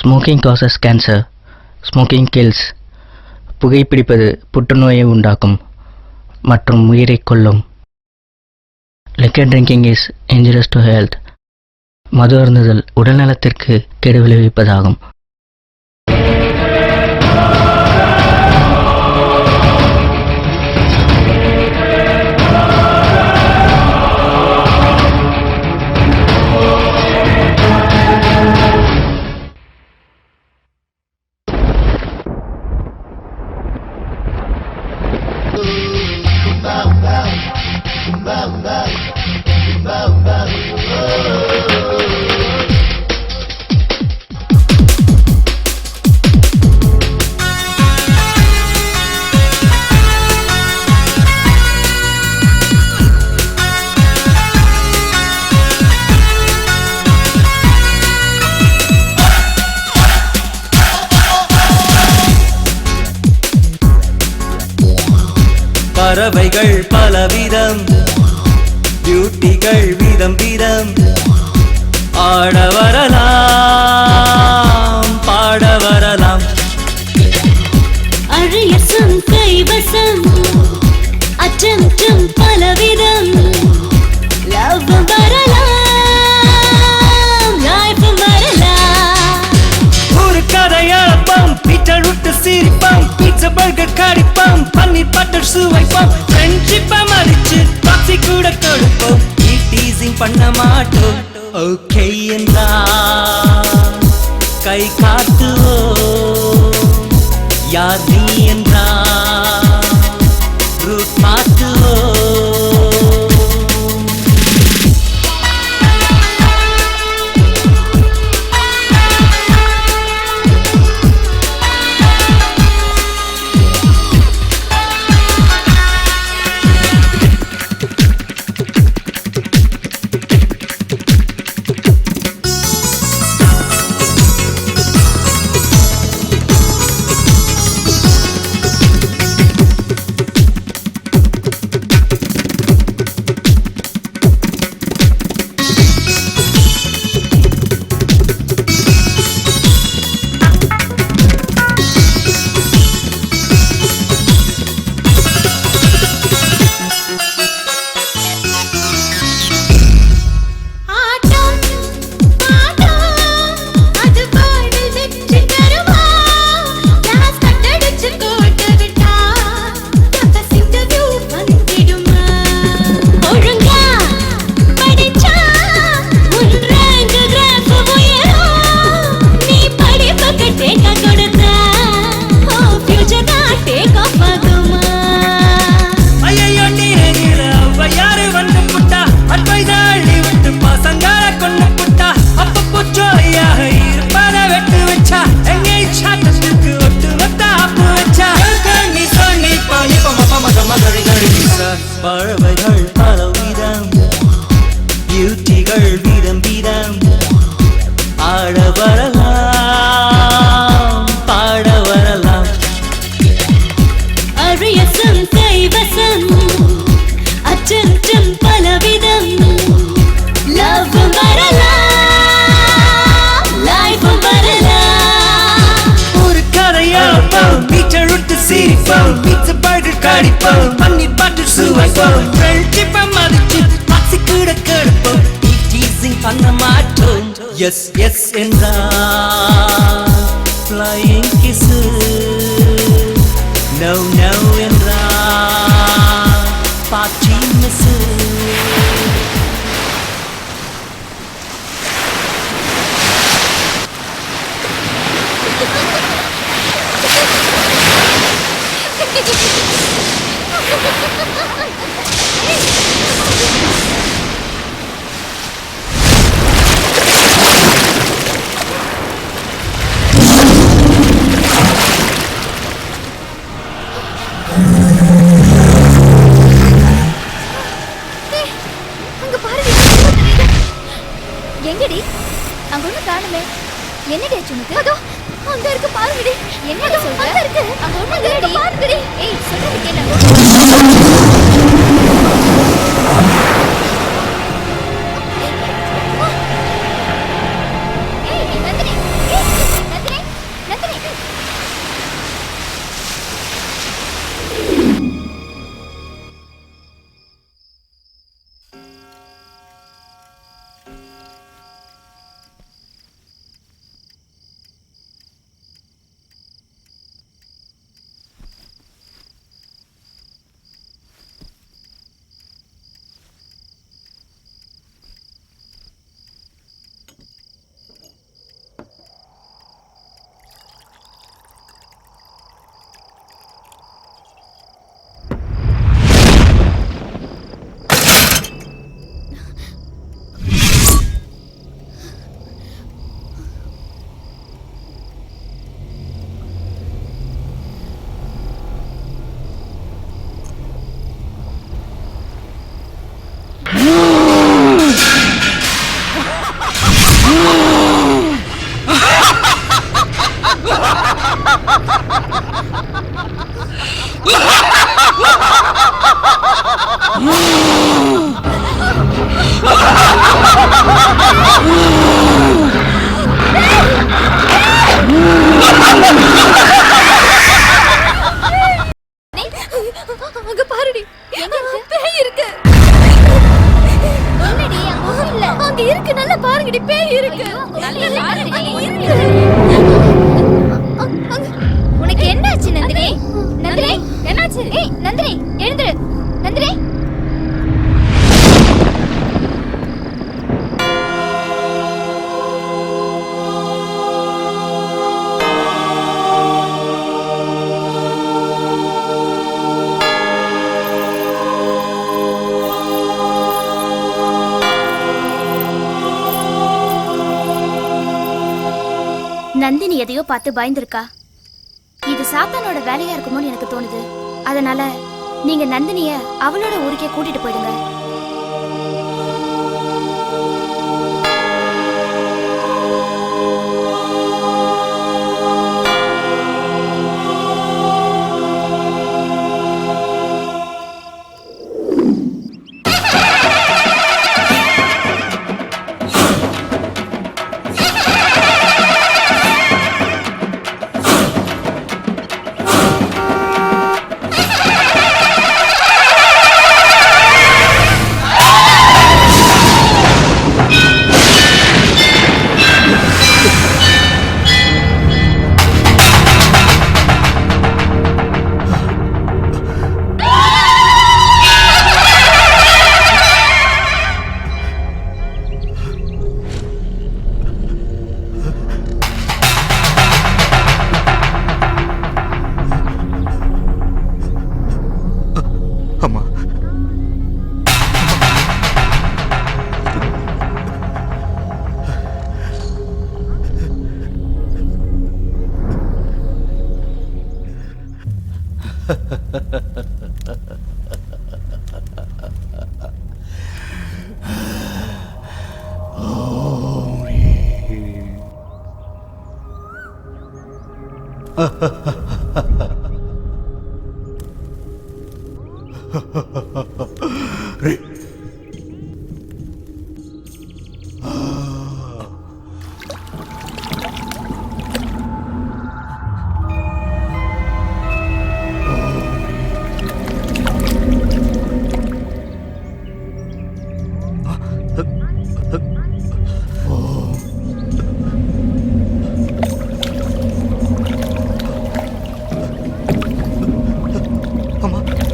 Smoking causes cancer. Smoking kills. புகைப்பிடிப்பது புற்றுநோயை உண்டாக்கும் மற்றும் உயிரை கொல்லும். Liquor drinking is injurious to health. மது அருந்துதல் உடல்நலத்திற்கு கேடு விளைவிப்பதாகும். பறவைகள் பலவிதம், பியூட்டிகள் விதம் விதம். ஆட வரலாம், பாட வரலாம். அழியசும் கைவசம், அச்சம் பலவிதம். லவ் வரலாம், லைஃப் வரலாம். ஒரு கதையளப்பம், பீட்டர் விட்டு சிரிப்பம், பீட்சா பர்கர் கடிப்பம், பன்னீர் பட்டர் சுவைப்போம். ஃப்ரெண்ட்ஷிப்பை மதிச்சு டாக்ஸி கூட கொடுப்போம். டீசிங் பண்ண மாட்டோம். ஓகே என்றா கை காட்டுவோம். யார் நீ என்றா ரூட் மாற்றுவோம். பறவைகள் பலவிதம், பியூட்டிகள் விதம் விதம். ஆட வரலாம், பாட வரலாம். அழியசும் கைவசம், அச்சம் பலவிதம். லவ் வரலாம், லைஃப் வரலாம். ஒரு கதையளப்பம், பீட்டர் விட்டு சிரிப்பம், பீட்சா பர்கர் கடிப்பம், பன்னீர் பட்டர் சுவைப்போம். ஃப்ரெண்ட்ஷிப்பை மதிச்சு டாக்ஸி கூட கொடுப்போம். டீசிங் பண்ண மாட்டோம். எஸ் எஸ் என்றா ஃப்ளையிங் கிஸ். நோ நோ என்றா பாச்சி மிஸ். எங்கடி அங்க ஒண்ணு காணுமே. என்னடி சொன்னது? அதோ அங்க இருக்கு பாருங்கடி. என்னடி சொல்ற? அங்க இருக்கு. அங்க ஒண்ணு இல்லடி. பாருங்கடி. ஏய் சொல்றது கேளு. ஏய் நந்தினி. ஏய் அங்க பாருடி, எங்க பேய் இருக்கு. என்னடி அங்க இல்ல, அங்க இருக்கு. நல்லா பாருங்கடி, பேய் இருக்கு. நல்லா பாருடி, இருக்கு. உனக்கு என்னாச்சு நந்தினி? நந்தினி என்னாச்சு? ஏய் நந்தினி எழுந்திரு. நந்தினி நந்தினி எதையோ பார்த்து பயந்துருக்கா. இது சாத்தானோட வேலையா இருக்குமோன்னு எனக்கு தோணுது. அதனால நீங்க நந்தினிய அவளோட ஊருக்கே கூட்டிட்டு போயிடுங்க.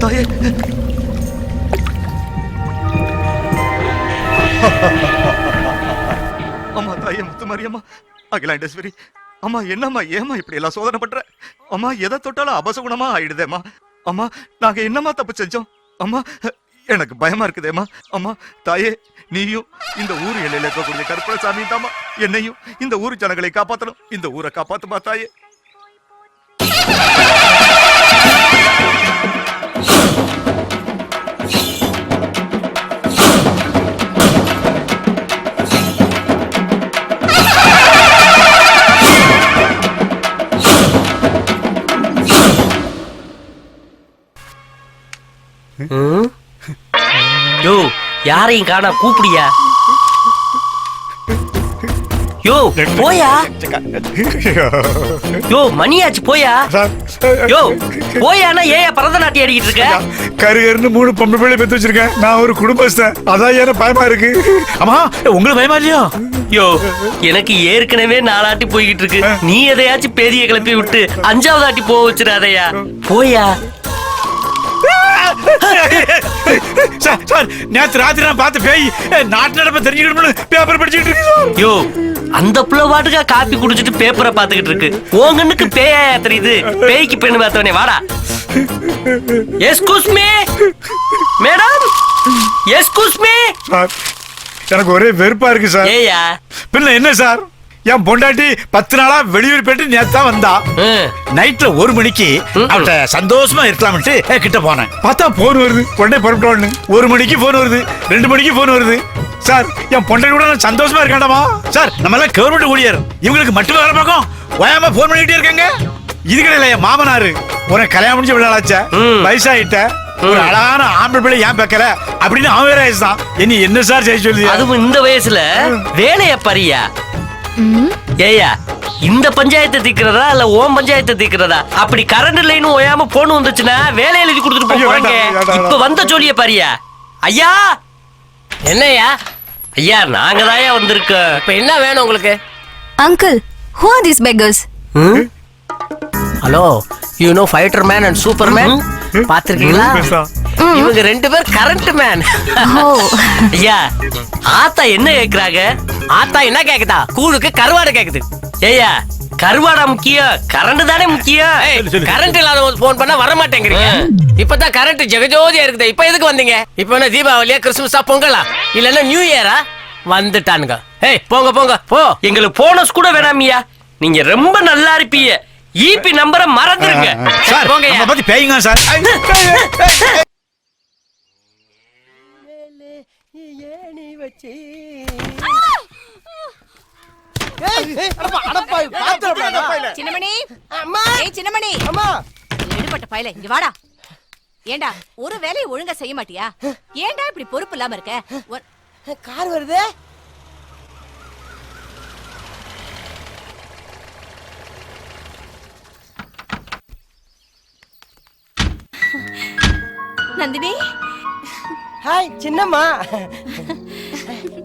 தாயே, அம்மா தாயே முத்துமாரியம்மா, அகிலாண்டேஸ்வரி அம்மா, என்னம்மா ஏமா இப்படி எல்லாம் சோதனை பண்ற? அம்மா எதை தொட்டாலும் அபசகுணமா ஆயிடுதேம்மா. அம்மா நாங்க என்னம்மா தப்பு செஞ்சோம்? அம்மா எனக்கு பயமா இருக்குதேம்மா. அம்மா தாயே, நீயும் இந்த ஊர் எல்லையில இருக்கக்கூடிய கற்பனை சாமி தாமா என்னையும் இந்த ஊர் ஜனங்களை காப்பாத்தணும். இந்த ஊரை காப்பாத்துமா தாயே. யோ, யாரையும் காணா, கூப்பிடியா? யோ போயா, யோ மணியாச்சு போயா. யோ போயானா ஏன் பரதநாட்டியம் அடிக்கிட்டு இருக்க? கருகருன்னு 3 பொம்பளை பிள்ளை பெத்து வச்சிருக்கேன். நான் ஒரு குடும்பஸ்தன், அதான் எனக்கு பயமா இருக்கு. அம்மா உங்களுக்கு பயமா இல்லையா? யோ எனக்கு ஏற்கனவே 4 ஆட்டி போய்கிட்டு இருக்கு. நீ எதையாச்சும் பேதிய கிளப்பி விட்டு 5வது ஆட்டி போக வச்சிடாதயா. போயா. சார் நேத்து ராத்திரி நான் பார்த்த பேய் நாட்டு நடப்ப தெரிஞ்சுக்கணும்னு பேப்பர் படிச்சுட்டு இருக்கு. யோ அந்த புள்ள பாட்டுக்கா காப்பி குடிச்சிட்டு பேப்பரை பாத்துக்கிட்டு இருக்கு. உங்கன்னுக்கு பேயா தெரியுது? பேய்க்கு பெண்ணு பார்த்தவனே வாடா. Excuse me madam, excuse me. எனக்கு ஒரே வெறுப்பா இருக்கு சார். ஏயா பின்ன என்ன சார், என் பொண்டாட்டி 10 நாளா வெளியூர் போயிட்டு நேத்தான் வந்தா. நைட்ல 1 மணிக்கு அவட்ட சந்தோஷமா இருக்கலாம்ட்டு கிட்ட போனேன். பார்த்தா போன் வருது, உடனே புறப்பட்டு 1 மணிக்கு போன் வருது, 2 மணிக்கு போன் வருது. சார் என் பொண்டாட்டி கூட நான் சந்தோஷமா இருக்காண்டாமா? சார் நம்ம எல்லாம் கவர்மெண்ட் ஊழியர், இவங்களுக்கு மட்டும் வேலை பார்க்கும் ஓயாம போன் பண்ணிக்கிட்டே இருக்காங்க. இது கிடையாது என் மாமனாரு, உனக்கு கல்யாணம் முடிஞ்ச விளையாடாச்ச, வயசாயிட்ட, ஒரு அழகான ஆம்பளை பிள்ளை ஏன் பார்க்கல அப்படின்னு அவன் வேற தான் என்ன சார் செய்ய சொல்லி அதுவும் இந்த வயசுல வேலைய பாரியா ஏயா இந்த பஞ்சாயத்தை தீக்கிறதா இல்ல ஓம் பஞ்சாயத்தை தீக்கிறதா அப்படி கரண்ட் லைன் ஓயாம போன் வந்துச்சுன்னா வேலை எழுதி கொடுத்துட்டு போறாங்க இப்ப வந்த சொல்லிய பாரியா ஐயா என்னையா ஐயா நாங்க தாயா வந்திருக்கோம் இப்ப என்ன வேணும் உங்களுக்கு Uncle, who are these beggars? Hello you know fighter man and super man பாத்திருக்கீங்களா இவங்க ரெண்டு பேர் கரண்ட் மேன் ஐயா ஆத்தா என்ன கேக்குறாங்க ஆத்தா என்ன கேக்குதா கூழுக்கு கருவாடு கேக்குது ஏய்யா கருவாடா முக்கியம் கரண்ட் தானே முக்கியம் கரண்ட் இல்லாத போன் பண்ணா வர மாட்டேங்கிறீங்க இப்பதான் கரண்ட் ஜெகஜோதியா இருக்குது இப்ப எதுக்கு வந்தீங்க இப்ப என்ன தீபாவளியா கிறிஸ்துமஸா பொங்கலா இல்லன்னா நியூ இயரா வந்துட்டானுங்க ஏய் போங்க போங்க போ எங்களுக்கு போனஸ் கூட வேணாமியா நீங்க ரொம்ப நல்லா இருப்பீங்க ஈபி நம்பரை மறந்துருங்க சார் போங்க நம்ம பத்தி பேயுங்க சார் சின்னமணி ஏய் சின்னமணி எடுபட்ட பயல இங்க வாடா ஏண்டா ஒரு வேலையை ஒழுங்கா செய்ய மாட்டியா ஏண்டா இப்படி பொறுப்பு இல்லாம இருக்க கார் வருது நந்தினி ஹாய் சின்னம்மா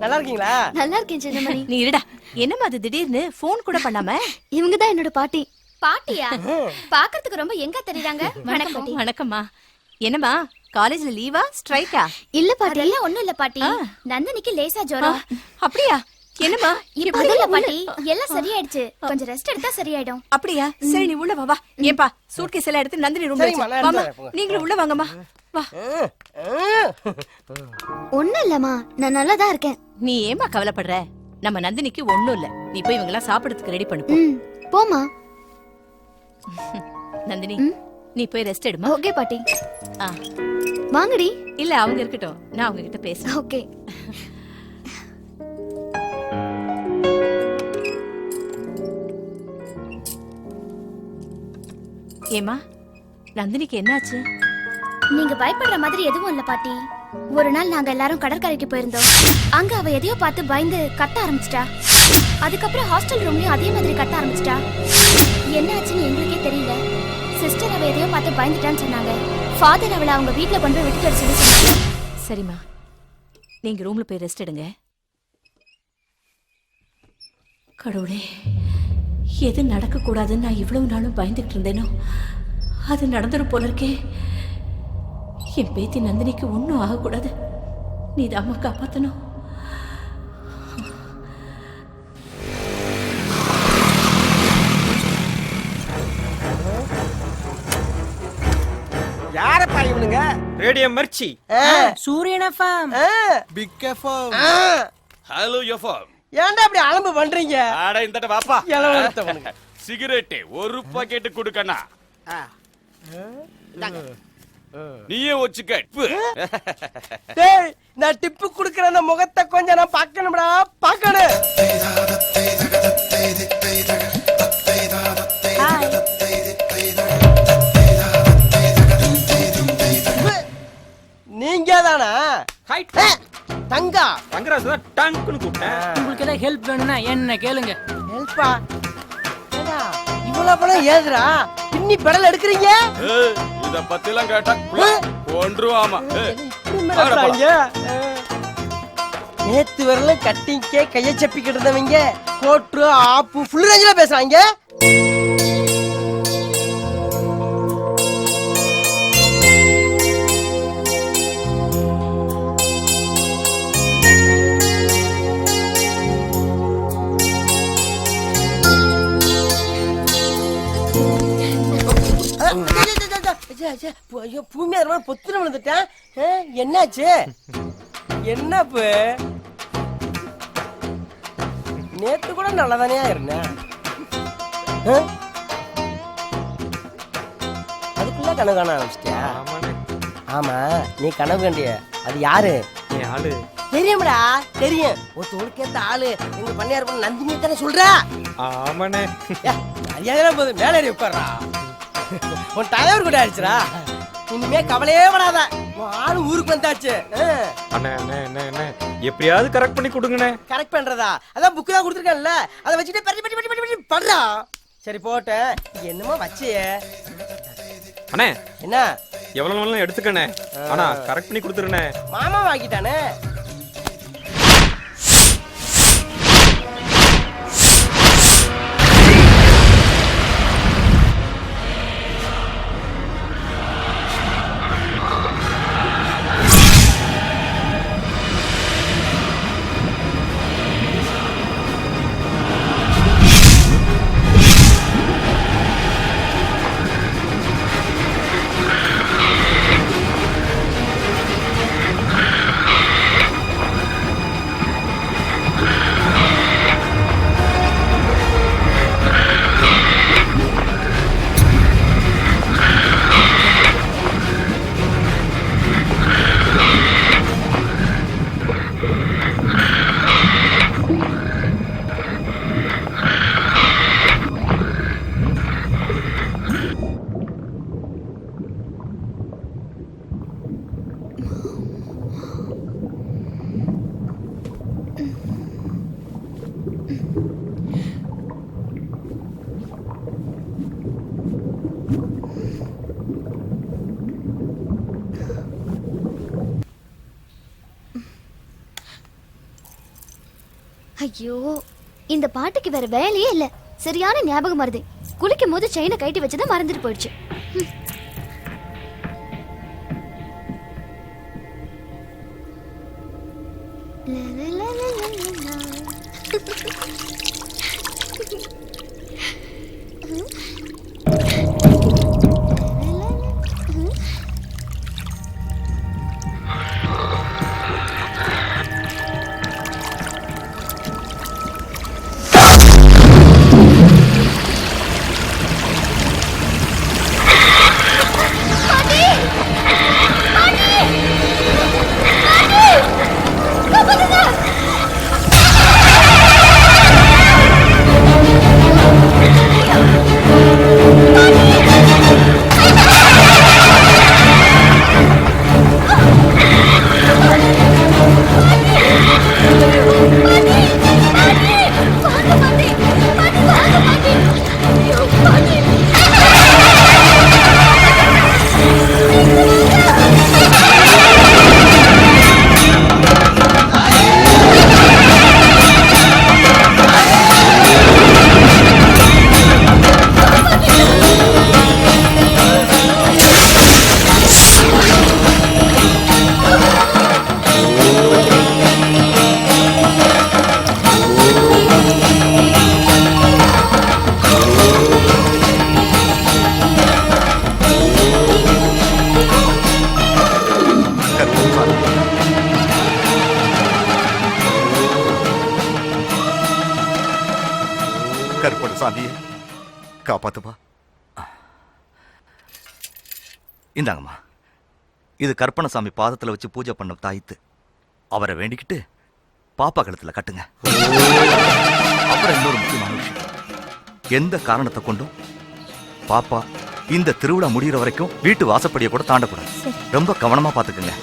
நல்லா இருக்கீங்களா நல்லா இருக்கேன் சின்னமணி. நீ இருடா என்னம்மா அது திடீர்னு போன் கூட பண்ணாம இவங்க தான் என்னோட பாட்டி. பாட்டியா பாக்குறதுக்கு ரொம்ப எங்க தெரியுறாங்க வணக்கம் வணக்கம்மா என்னம்மா காலேஜ்ல லீவா ஸ்ட்ரைக்கா இல்ல பாட்டி அதெல்லாம் ஒண்ணும் இல்ல பாட்டி நந்தினிக்கு லேசா ஜுரம் அப்படியா என்னம்மா இப்ப இல்ல பாட்டி எல்லாம் சரியாயிடுச்சு கொஞ்சம் ரெஸ்ட் எடுத்தா சரியாயிடும் அப்படியா சரி நீ உள்ள வா ஏப்பா சூட்கேஸ் எல்லாம் எடுத்து நந்தினி ரூம்ல வச்சு வாமா நீங்களும் உள்ள வாங்கம்மா வா ஒண்ணும் இல்லம்மா நான் நல்லா தான் இருக்கேன். நீ ஏமா கவலைப்படுற நம்ம நந்தினிக்கு ஒண்ணும் இல்ல நீ போய் இவங்க எல்லாம் சாப்பிடுறதுக்கு ரெடி பண்ணு போமா நந்தினி நீ போய் ரெஸ்ட் எடுமா ஓகே பாட்டி. ஆ வாங்கடி. இல்ல அவங்க இருக்கட்டும் நான் அவங்க கிட்ட பேசுறேன் ஓகே. ஏமா நந்தினிக்கு என்னாச்சு நீங்க பயப்படுற மாதிரி எதுவும் இல்ல பாட்டி. ஒரு நாள் நாங்க எல்லாரும் கடற்கரைக்கு போயிருந்தோம். அங்க அவ எதையோ பார்த்து பயந்து கத்த ஆரம்பிச்சிட்டா. அதுக்கப்புறம் ஹாஸ்டல் ரூம்லயும் அதே மாதிரி கத்த ஆரம்பிச்சிட்டா. என்ன ஆச்சுன்னு எங்களுக்கே தெரியல. சிஸ்டர் அவ எதையோ பார்த்து பயந்துட்டான்னு சொன்னாங்க. ஃபாதர் அவளை அவங்க வீட்டுல கொண்டு போய் விட்டுட்டு சொல்லி சொன்னாங்க. சரிம்மா நீங்க ரூம்ல போய் ரெஸ்ட் எடுங்க. கடவுளே எது நடக்க கூடாதுன்னு நான் இவ்வளவு நாளும் பயந்துட்டு இருந்தேனோ அது நடந்துடும் போல இருக்கே. என் பேத்தி நந்தினிக்கு ஒன்றும் ஆகக்கூடாது. நீ தாம்மா காப்பாத்தணும். யாரப்பா இவனுங்க? Radio Mirchi, Suryan FM, big FM, hello FM. ஏன்டா இப்படி அலம்பு பண்றீங்க? ஆட இந்தட வாப்பா. எலவனத்தவனுங்க. சிகரெட் ஒரு பாக்கெட் கொடுக்கண்ணா. நீயே வச்சுக்க. டேய் நான் டிப்பு குடுக்குற அந்த முகத்தை கொஞ்சம் நான் பார்க்கணும்டா பார்க்கணும். நீங்க தானா? தங்கா தங்கராஜ் தான் டங்க்னு கூப்பிட்டேன். உங்களுக்கு ஏதாவது ஹெல்ப் வேணும்னா என்ன கேளுங்க. ஹெல்ப்பா? இவ்வளவு பணம் ஏதுடா பின்னி பெடல் எடுக்கிறீங்க? இத பத்திலாம் கேட்டா கொன்றுவாமா. நேத்து வரல கட்டிங்கே கைய சப்பிக்கிட்டு இருந்தவங்க கோட்ரு ஆப்பு ஃபுல் ரேஞ்சில பேசுறாங்க. பூமியா பொத்துன விழுந்துட்டேன். என்னாச்சு? என்னப்பு நேத்து கூட நல்லதானே இருந்தேன். அதுக்குள்ள கனவு காண ஆரம்பிச்சிட்டியா? ஆமா நீ கனவு கண்டிய அது யாரு? தெரியும்டா தெரியும். ஒரு தோளுக்கேத்த ஆளு எங்க பண்ணையார் பண்ண நந்தினி தானே சொல்ற? ஆமாண்ணே. மரியாதை போது மேலே உட்கார்றா. உன் தலைவர் கூட ஆயிடுச்சுடா. இனிமே கவலையே படாத, உன் ஆளு ஊருக்கு வந்தாச்சு. அண்ணே அண்ணே அண்ணே அண்ணே எப்படியாவது கரெக்ட் பண்ணி கொடுங்கண்ணே. கரெக்ட் பண்றதா? அதான் புக்கு தான் கொடுத்துருக்கேன்ல, அதை வச்சுட்டு படி படி படி படி படி பண்றா. சரி போட்ட, என்னமோ வச்சியே. அண்ணே என்ன எவ்வளவு நாளும் எடுத்துக்கண்ணே, ஆனா கரெக்ட் பண்ணி கொடுத்துருண்ணே. மாமா வாங்கிட்டானே. ஐயோ, இந்த பாட்டுக்கு வேற வேலையே இல்ல. சரியான ஞாபகம் வருது. குளிக்கும் போது செயினை கட்டி வச்சதை மறந்துட்டு போயிடுச்சு. கருப்பண சாமியே காப்பாத்துப்பா. இந்தாங்கம்மா, இது கருப்பணசாமி பாதத்துல வச்சு பூஜை பண்ண தாய்த்து. அவரை வேண்டிக்கிட்டு பாப்பா கழுத்துல கட்டுங்க. அப்புறம் இன்னொரு முக்கியமான விஷயம், எந்த காரணத்தை கொண்டும் பாப்பா இந்த திருவிழா முடிகிற வரைக்கும் வீட்டு வாசப்படியை கூட தாண்டக்கூடாது. ரொம்ப கவனமா பாத்துக்குங்க.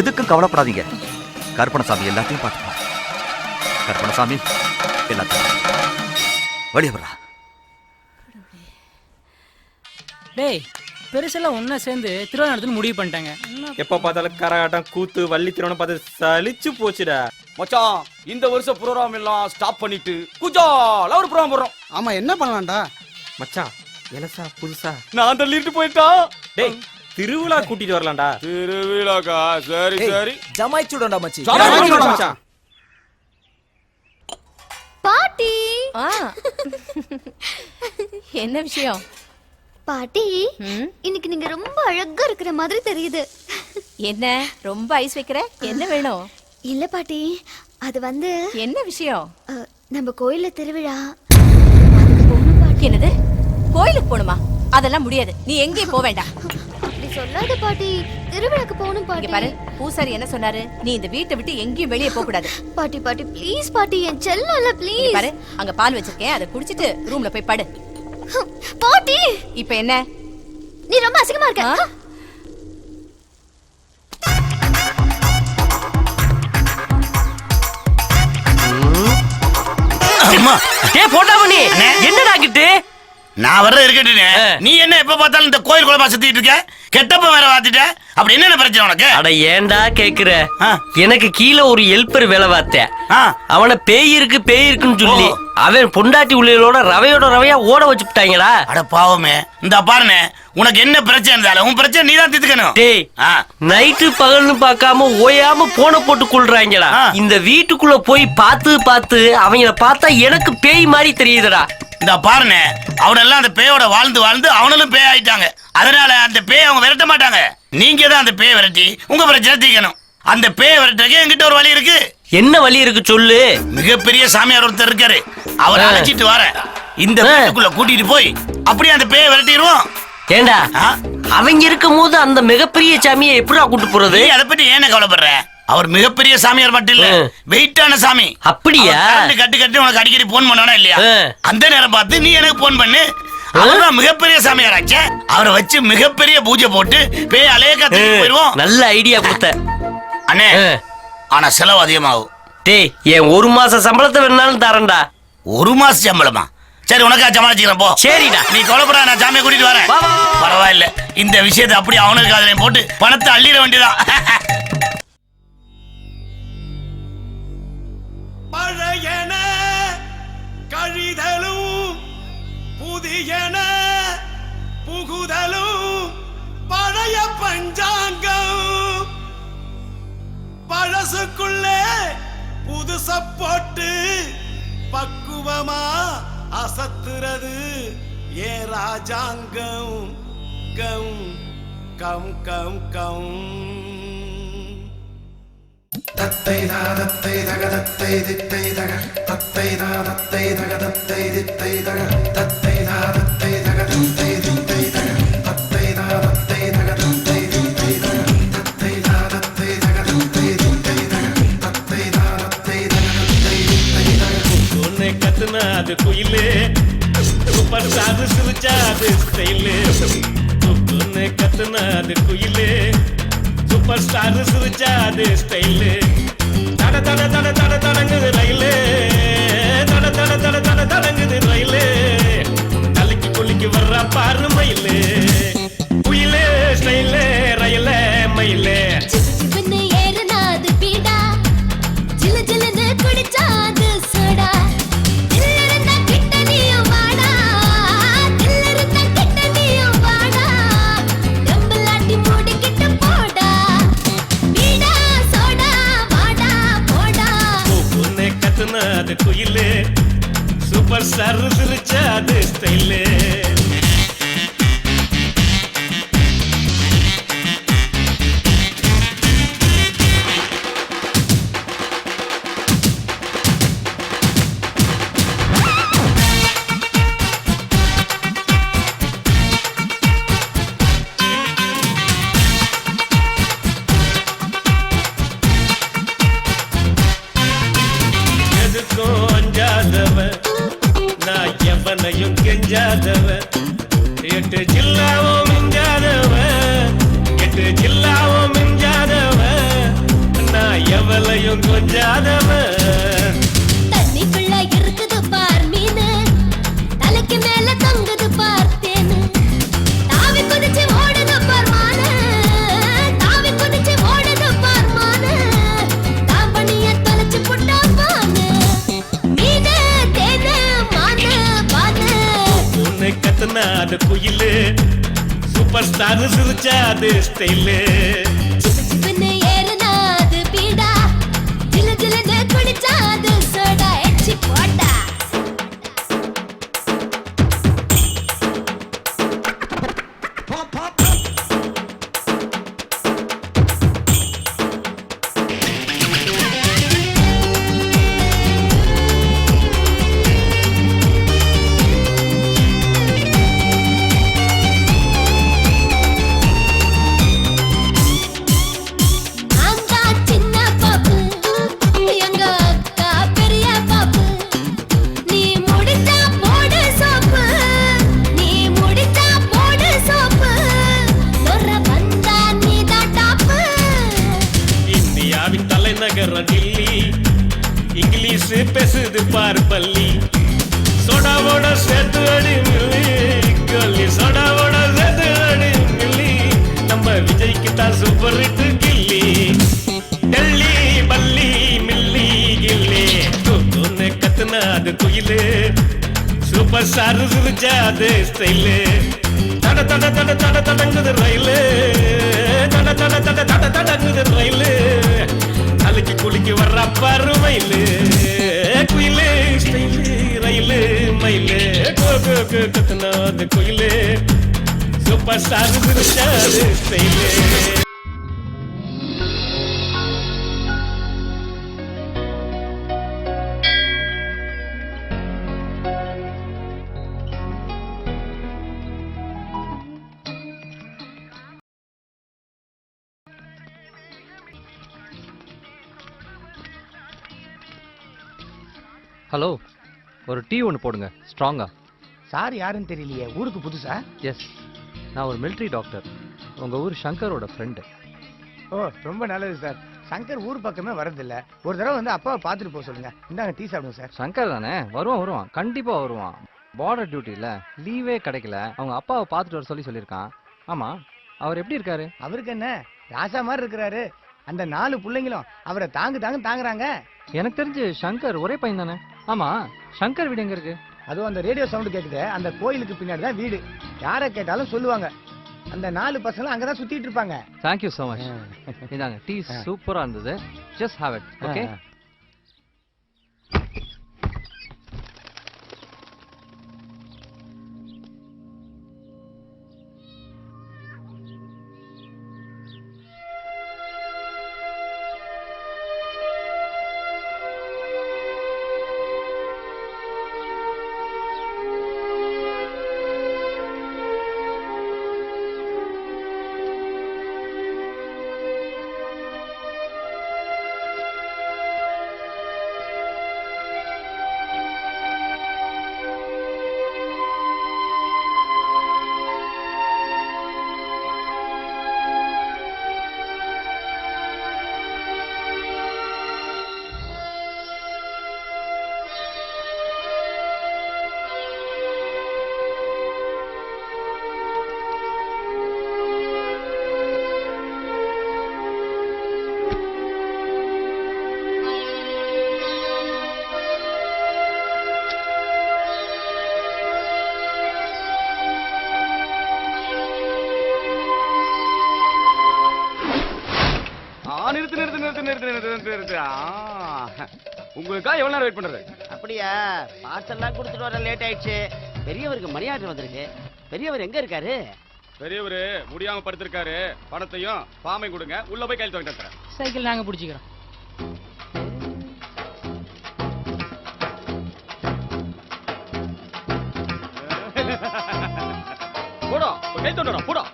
எதுக்கும் கவலைப்படாதீங்க. கருப்பணசாமி எல்லாத்தையும் பார்த்துப்பா. கருப்பணசாமி எல்லாத்தையும் வழிய வரா. டேய், பெருசெல்லாம் ஒன்னா சேர்ந்து திருவிழா நடத்துன்னு முடிவு பண்ணிட்டாங்க. எப்ப பார்த்தாலும் கரகாட்டம் கூத்து வள்ளி திருவண்ணம் பார்த்து சலிச்சு போச்சுடா. மச்சான், இந்த வருஷம் ப்ரோகிராம் எல்லாம் ஸ்டாப் பண்ணிட்டு குஜால ஒரு ப்ரோகிராம் போடுறோம். ஆமா, என்ன பண்ணலாம்டா மச்சான்? எலசா புதுசா நான் தள்ளிட்டு போயிட்டான். டேய், திருவிழா கூட்டிட்டு வரலாம்டா. திருவிழாக்கா? சரி சரி, ஜமாய்ச்சுடா மச்சி. மச்சான் பாட்டி, என்ன விஷயம் பாட்டி? இன்னைக்கு நீங்க ரொம்ப அழகா இருக்கிற மாதிரி தெரியுது. என்ன ரொம்ப ஐஸ் வைக்கிற? என்ன வேணும்? இல்ல பாட்டி, அது வந்து என்ன விஷயம்? நம்ம கோயில்ல திருவிழா. என்னது, கோயிலுக்கு போணுமா? அதெல்லாம் முடியாது, நீ எங்கேயும் போக வேண்டாம். அப்படி சொல்லாத பாட்டி, திருவிழாக்கு போகணும் பாட்டி. பாரு, பூசாரி என்ன சொன்னாரு? நீ இந்த வீட்டை விட்டு எங்கேயும் வெளியே போக கூடாது. பாட்டி பாட்டி ப்ளீஸ் பாட்டி, என் செல்லம்ல ப்ளீஸ். பாரு, அங்க பால் வச்சிருக்கேன், அதை குடிச்சிட்டு ரூம்ல போய் படு. பாட்டி இப்ப என்ன? நீ ரொம்ப அசிங்கமா இருக்க. போட்டா பண்ணி என்னடா கிட்டு நான் வர்ற இருக்கட்டுனே நீ என்ன எப்ப பார்த்தாலும் இந்த கோயில் குளமா சுத்திட்டு இருக்க கெட்டப்ப வேற வாத்திட்ட அப்படி என்ன பிரச்சனை உனக்கு அட ஏன்டா கேக்குற எனக்கு கீழே ஒரு ஹெல்ப்பர் வேலை பார்த்தேன் அவனை பேய் இருக்குன்னு சொல்லி அவன் பொண்டாட்டி உள்ளோட ரவையா ஓட வச்சுட்டாங்கடா அட பாவமே இந்த பாருனே உனக்கு என்ன பிரச்சனை இருந்தாலும் உன் பிரச்சனை நீ தான் தீர்த்துக்கணும் டேய் நைட்டு பகல்னு பார்க்காம ஓயாம போன போட்டு கொள்றாங்கடா இந்த வீட்டுக்குள்ள போய் பார்த்து அவங்கள பார்த்தா எனக்கு பேய் மாதிரி தெரியுதுடா இந்த பாருனே அவனெல்லாம் அந்த பேயோட வாழ்ந்து அவனும் பேய் ஆயிட்டாங்க அதனால அந்த பேய் அவங்க விரட்ட மாட்டாங்க நீங்க தான் அந்த பேயை விரட்டி உங்க பிரச்சனை தீர்க்கணும் அந்த பேயை விரட்டுறதுக்கு என்கிட்ட ஒரு வழி இருக்கு என்ன வழி இருக்கு சொல்லு மிகப்பெரிய சாமியார் ஒருத்தர் இருக்காரு அவரை அழைச்சிட்டு வர இந்த வீட்டுக்குள்ள கூட்டிட்டு போய் அப்படியே அந்த பேயை விரட்டிடுவோம் ஏண்டா அவங்க இருக்கும் போது அந்த மிகப்பெரிய சாமியை எப்படிடா கூட்டு போறது அதை பத்தி ஏன கவலைப்படுற அவர் மிகப்பெரிய சாமியார் மட்டும் இல்ல வெயிட்டான சாமி அப்படியா கட்டு உனக்கு அடிக்கடி போன் பண்ணா இல்லையா அந்த நேரம் பார்த்து நீ எனக்கு போன் பண்ணு அவர்தான் மிகப்பெரிய சாமியாராச்ச அவரை வச்சு மிகப்பெரிய பூஜை போட்டு பேய் அலைய கத்து போயிருவோம் நல்ல ஐடியா கொடுத்த அண்ணே ஆனா செலவு அதிகமாகும் டேய் என் ஒரு மாச சம்பளத்தை வேணாலும் தரேன்டா ஒரு மாசம் சம்பளமா சரி உனக்கா சமாளிச்சுக்கிறேன் போ சரிடா நீ கொலைப்படா நான் சாமியை கூட்டிட்டு வரேன் பரவாயில்ல இந்த விஷயத்தை அப்படியே அவனுக்கு அதுல போட்டு பணத்தை அள்ளிட வேண்டியதான் பழையன கழிதலும் புதியன புகுதலும் பழைய பஞ்சாங்கம் பழசுக்குள்ளே புதுச போட்டு பக்குவமா அசத்துறது ஏ ராஜாங்கம் கம் கம் கம் கம் தத்தை தாதத்தை தகதத்தை தித்தை தக தத்தை தாதத்தை தகதத்தை தித்தை தக தத்தை தாதத்தை தகதத்தை தித்தை தக தத்தை தாதத்தை தகதத்தை தித்தை தக தத்தை தாதத்தை தகதத்தை தித்தை தக தத்தை தாதத்தை தகதத்தை தித்தை தக உன்னை கத்துனா அது குயிலே சூப்பர் சாது சிரிச்சா அது ஸ்டைலே உன்னை கத்துனா அது குயிலே சூப்பர் ஸ்டார் சிரிச்சா அது ஸ்டைலு தட தட தட தட தடங்குது ரயிலே தட தட தட தட தடங்குது ரயிலே தலைக்கு குளிக்கு வர்ற பாரு மயிலே குயிலே ஸ்டைலே ரயிலே மயிலே அது குயிலே சூப்பர் ஸ்டார் சிரிச்சா அது ஸ்டைலே நான் எவனையும் கெஞ்சாதவன் எட்டு ஜில்லாவும் மிஞ்சாதவன் எட்டு ஜில்லாவும் மிஞ்சாதவன் நான் எவளையும் கொஞ்சாதவன் தண்ணிக்குள்ள இருக்குது பார் மீனு தலைக்கு மேல தொங்குது பார் தேனு தாவி குதிச்சு ஓடுது பார் மானு தாவி குதிச்சு ஓடுது பார் மானு தாம்பணிய தொலைச்சு புட்டா பானு மீனு தேனு மானு பானு உன்னை கத்துனா அது குயிலே சூப்பர் ஸ்டார் சிரிச்சா அது ஸ்டைலே சிவனு ஏறுனா அது பீடா ஜிலு ஜிலுன்னு குடிச்சா அது சோடா எச்சி போட்டா இங்கிலீஷ் பேசுது பாரு பள்ளி சோடாவோட சேர்த்து அடி மில்லி கல்லி சோடாவோட சேர்த்து அடி மில்லி நம்ம விஜய்க்கு தான் சூப்பர் ஹிட் கில்லி டெல்லி பல்லி மில்லி கில்லி தூத்துன்னு கத்துனா அது குயிலு சூப்பர் ஸ்டார் சிரிச்சா அது ஸ்டைலு தட தட தட தட தடங்குது ரயிலு தட தட தட தட தடங்குது ரயிலு அழுக்கி குளிக்கு வர்ற பாரு மயிலு குயிலு ஸ்டைலு ரயிலு மயிலு கத்துனா அது குயிலு சூப்பர் ஸ்டார் சிரிச்சா அது ஸ்டைலு ஹலோ ஒரு டீ ஒன்று போடுங்க ஸ்ட்ராங்கா. சார் யாருன்னு தெரியலையே, ஊருக்கு புதுசா? எஸ், நான் ஒரு மிலிட்ரி டாக்டர், உங்கள் ஊர் சங்கரோட ஃப்ரெண்டு. ஓ ரொம்ப நல்லது சார். சங்கர் ஊர் பக்கமே வரதில்ல, ஒரு தடவை வந்து அப்பாவை பார்த்துட்டு போக சொல்லுங்க. இந்தாங்க டீ சாப்பிடுங்க சார். சங்கர் தானே, வருவான் கண்டிப்பாக வருவான். பார்டர் டியூட்டியில் லீவே கிடைக்கல, அவங்க அப்பாவை பார்த்துட்டு வர சொல்லியிருக்கான். ஆமாம், அவர் எப்படி இருக்காரு? அவருக்கு என்ன, ராசா மாதிரி இருக்கிறாரு. அந்த 4 பிள்ளைங்களும் அவரை தாங்குறாங்க. எனக்கு தெரிஞ்சு சங்கர் ஒரே பையன் தானே. ஆமா, சங்கர் வீடு எங்க இருக்கு? அதுவும் அந்த ரேடியோ சவுண்ட் கேக்குது, அந்த கோயிலுக்கு பின்னாடி தான் வீடு. யாரை கேட்டாலும் சொல்லுவாங்க. அந்த 4 பசங்களும் அங்கதான் சுத்திட்டு இருப்பாங்க. Thank you so much. இதாங்க டீ, சூப்பரா இருந்தது. Just have it. ஓகே. உங்களுக்கா எவ்வளவு நேரம் வெயிட் பண்றது? அப்படியா, பார்சல்லாம் கொடுத்துட்டு வர லேட் ஆயிடுச்சு. பெரியவருக்கு மரியாதை வந்திருக்கு. பெரியவர் எங்க இருக்காரு? பெரியவரு முடியாம படுத்திருக்காரு. பணத்தையும் பாமை கொடுங்க, உள்ள போய் கையில் தூக்கிட்டு வரேன். சைக்கிள் நாங்க பிடிச்சிக்கிறோம். போடா, கை தோண்டா, போடா.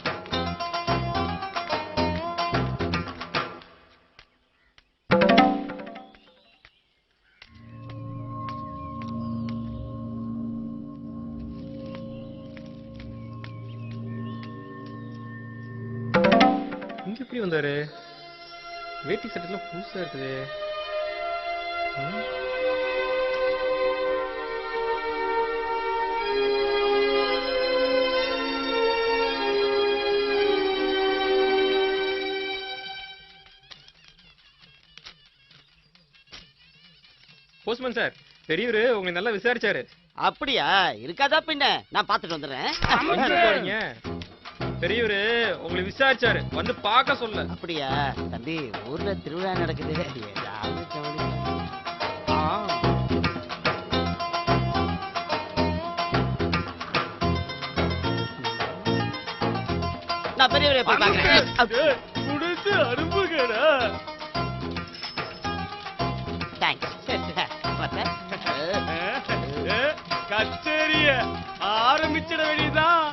இங்க எப்படி வந்தாரு? வேட்டி சட்டெல்லாம் புதுசா இருக்குது. போஸ்ட்மேன் சார், பெரியவரு உங்களை நல்லா விசாரிச்சாரு. அப்படியா, இருக்காதா பின்ன, நான் பார்த்துட்டு வந்துடுறேன். பெரியவரு உங்களை விசாரிச்சாரு, வந்து பார்க்க சொல்ல. அப்படியா தம்பி, ஊர்ல திருவிழா நடக்குது, ஏதாவது கவனிக்க. நான் பெரியவரை போய் பார்க்கிறேன். முடிச்சு அனுப்புங்கடா. தேங்க்ஸ். கச்சேரிய ஆரம்பிச்சிட வேண்டியதான்.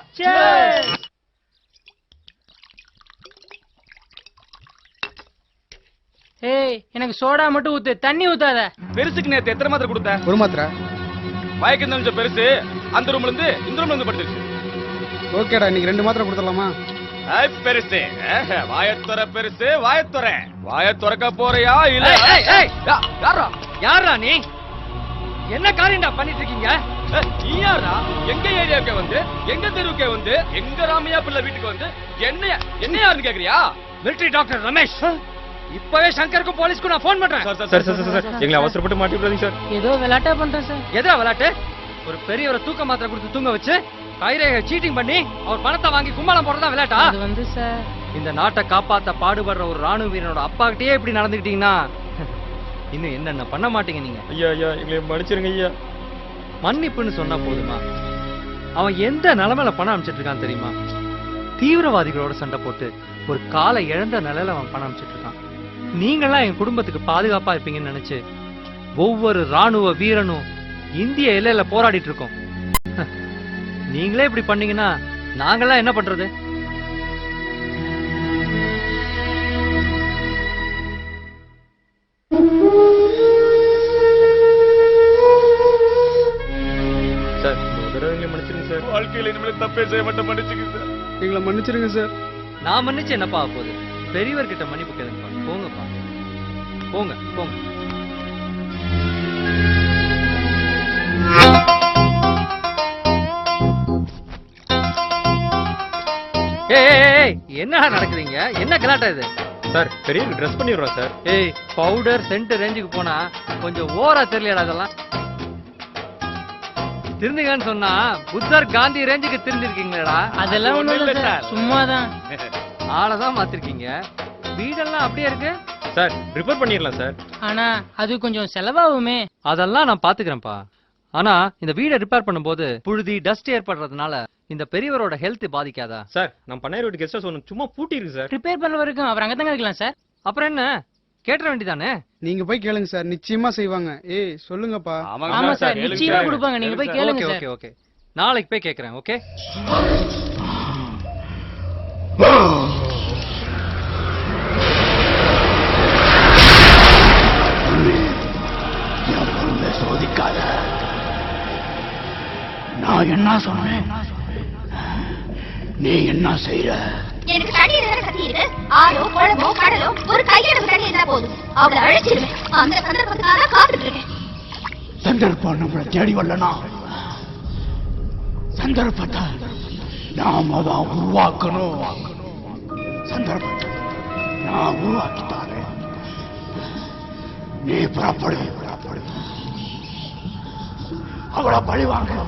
ஏய், எனக்கு சோடா மட்டும் ஊத்து, தண்ணி ஊத்தாத. பெருசுக்கு நேத்து எத்தனை மாத்திரை கொடுத்த? 1 மாத்திரை. மயக்கம் தெரிஞ்ச பெருசு அந்த ரூம்ல இருந்து இந்த ரூம்ல இருந்து படுத்துருச்சு. ஓகேடா, இன்னைக்கு 2 மாத்திரை கொடுத்துடலாமா? பெருசு வாயத்துற, பெருசு வாயத்துற. வாய துறக்க போறியா இல்ல? யாரா யாரா நீ? என்ன காரியம்டா பண்ணிட்டு இருக்கீங்க? நீ யாரா? எங்க ஏரியாவுக்கு வந்து, எங்க தெருவுக்கு வந்து, எங்க ராமையா பிள்ளை வீட்டுக்கு வந்து என்ன யாருன்னு கேக்குறியா? மிலிட்டரி டாக்டர் ரமேஷ், இப்பவே சங்கருக்கு போலீஸ்க்கு நான் போன் பண்றேன். சார் எங்களை அவசரப்பட்டு மாட்டி விடாதீங்க சார். ஏதோ விளையாட்டா பண்றேன் சார். எதா விளையாட்டு? ஒரு பெரியவரை தூக்க மாத்திரை கொடுத்து தூங்க வச்சு கைரேகை சீட்டிங் பண்ணி அவர் பணத்தை வாங்கி கும்மாளம் போடுறதா விளையாட்டா? அது வந்து சார், இந்த நாட்டை காப்பாத்த பாடுபடுற ஒரு ராணுவ வீரனோட அப்பா கிட்டயே இப்படி நடந்துக்கிட்டீங்கன்னா இன்னும் என்னென்ன பண்ண மாட்டீங்க நீங்க? ஐயா எங்களை மன்னிச்சிருங்க ஐயா. மன்னிப்புன்னு சொன்னா போதுமா? அவன் எந்த நிலைமையில பணம் அனுப்பிச்சிட்டு இருக்கான் தெரியுமா? தீவிரவாதிகளோட சண்டை போட்டு ஒரு காலை இழந்த நிலையில அவன் பணம் அனுப்பிச்சிட்டு இருக்கான். நீங்களாம் என் குடும்பத்துக்கு பாதுகாப்பா இருப்பீங்கன்னு நினைச்சு ஒவ்வொரு ராணுவ வீரனும் இந்திய எல்லையில போராடிட்டு இருக்கோம். நீங்களே இப்படி பண்ணீங்கன்னா நாங்கெல்லாம் என்ன பண்றது? சார் எங்களை மன்னிச்சிருங்க சார். வாழ்க்கையில இனிமேல் தப்பே செய்ய மாட்டேன், மன்னிச்சுங்க சார். எங்களை மன்னிச்சிருங்க சார். நான் மன்னிச்சு என்னப்பா போகுது? பெரியவர்கிட்ட மன்னிப்பு கேளுங்கப்பா. போங்கப்பா, போங்க போங்க. என்ன நடக்குதுங்க? என்ன கலாட்டா இது? சார் பெரியவருக்கு ட்ரெஸ் பண்ணிடுறோம் சார். ஏய், பவுடர் சென்ட் ரேஞ்சுக்கு போனா கொஞ்சம் ஓரா தெரியலடா அதெல்லாம். திருந்துங்கன்னு சொன்னா புத்தர் காந்தி ரேஞ்சுக்கு திருந்திருக்கீங்களா? அதெல்லாம் ஒண்ணும் இல்ல சார், சும்மாதான். ஆளதான் மாத்திருக்கீங்க. வீடெல்லாம் அப்படியே இருக்கு சார். ரிப்பேர் பண்ணிடலாம் சார். ஆனா அது கொஞ்சம் செலவாகுமே. அதெல்லாம் நான் பாத்துக்கிறேன்ப்பா. ஆனா இந்த வீடை ரிப்பேர் பண்ணும்போது புழுதி டஸ்ட் ஏற்படுறதுனால இந்த பெரியவரோட ஹெல்த் பாதிக்காதா? சார் நம்ம பண்ணையார் வீட்டு கெஸ்ட் ஹவுஸ் ஒன்று சும்மா பூட்டி இருக்கு சார். ரிப்பேர் பண்ண வரைக்கும் அப்புறம் அங்கதாங்க இருக்கலாம் சார். அப்புறம் என்ன, கேட்டுற வேண்டியதானே? நீங்க போய் கேளுங்க சார், நிச்சயமா செய்வாங்க. ஏய் சொல்லுங்கப்பா. ஆமா சார், நிச்சயமா கொடுப்பாங்க. நீங்க போய் கேளுங்க சார். ஓகே ஓகே, நாளைக்கு போய் கேக்குறேன். ஓகே. சோதிக்காத. நான் என்ன சொன்னேன்? நீ என்ன செய்யற? எனக்கு தண்ணி வேற கத்தி இருக்கு. ஆறோ குளமோ கடலோ ஒரு கையளவு தண்ணி இருந்தா போதும், அவளை அழைச்சிருவேன். அந்த சந்தர்ப்பத்துக்காக காத்துட்டு இருக்கேன். சந்தர்ப்பம் நம்மளை தேடி வரலனா சந்தர்ப்பத்தை நாம தான் உருவாக்கணும். சந்தர்ப்பத்தை நான் உருவாக்கித்தானே. நீ புறப்படு. அவளை பழிவாங்க.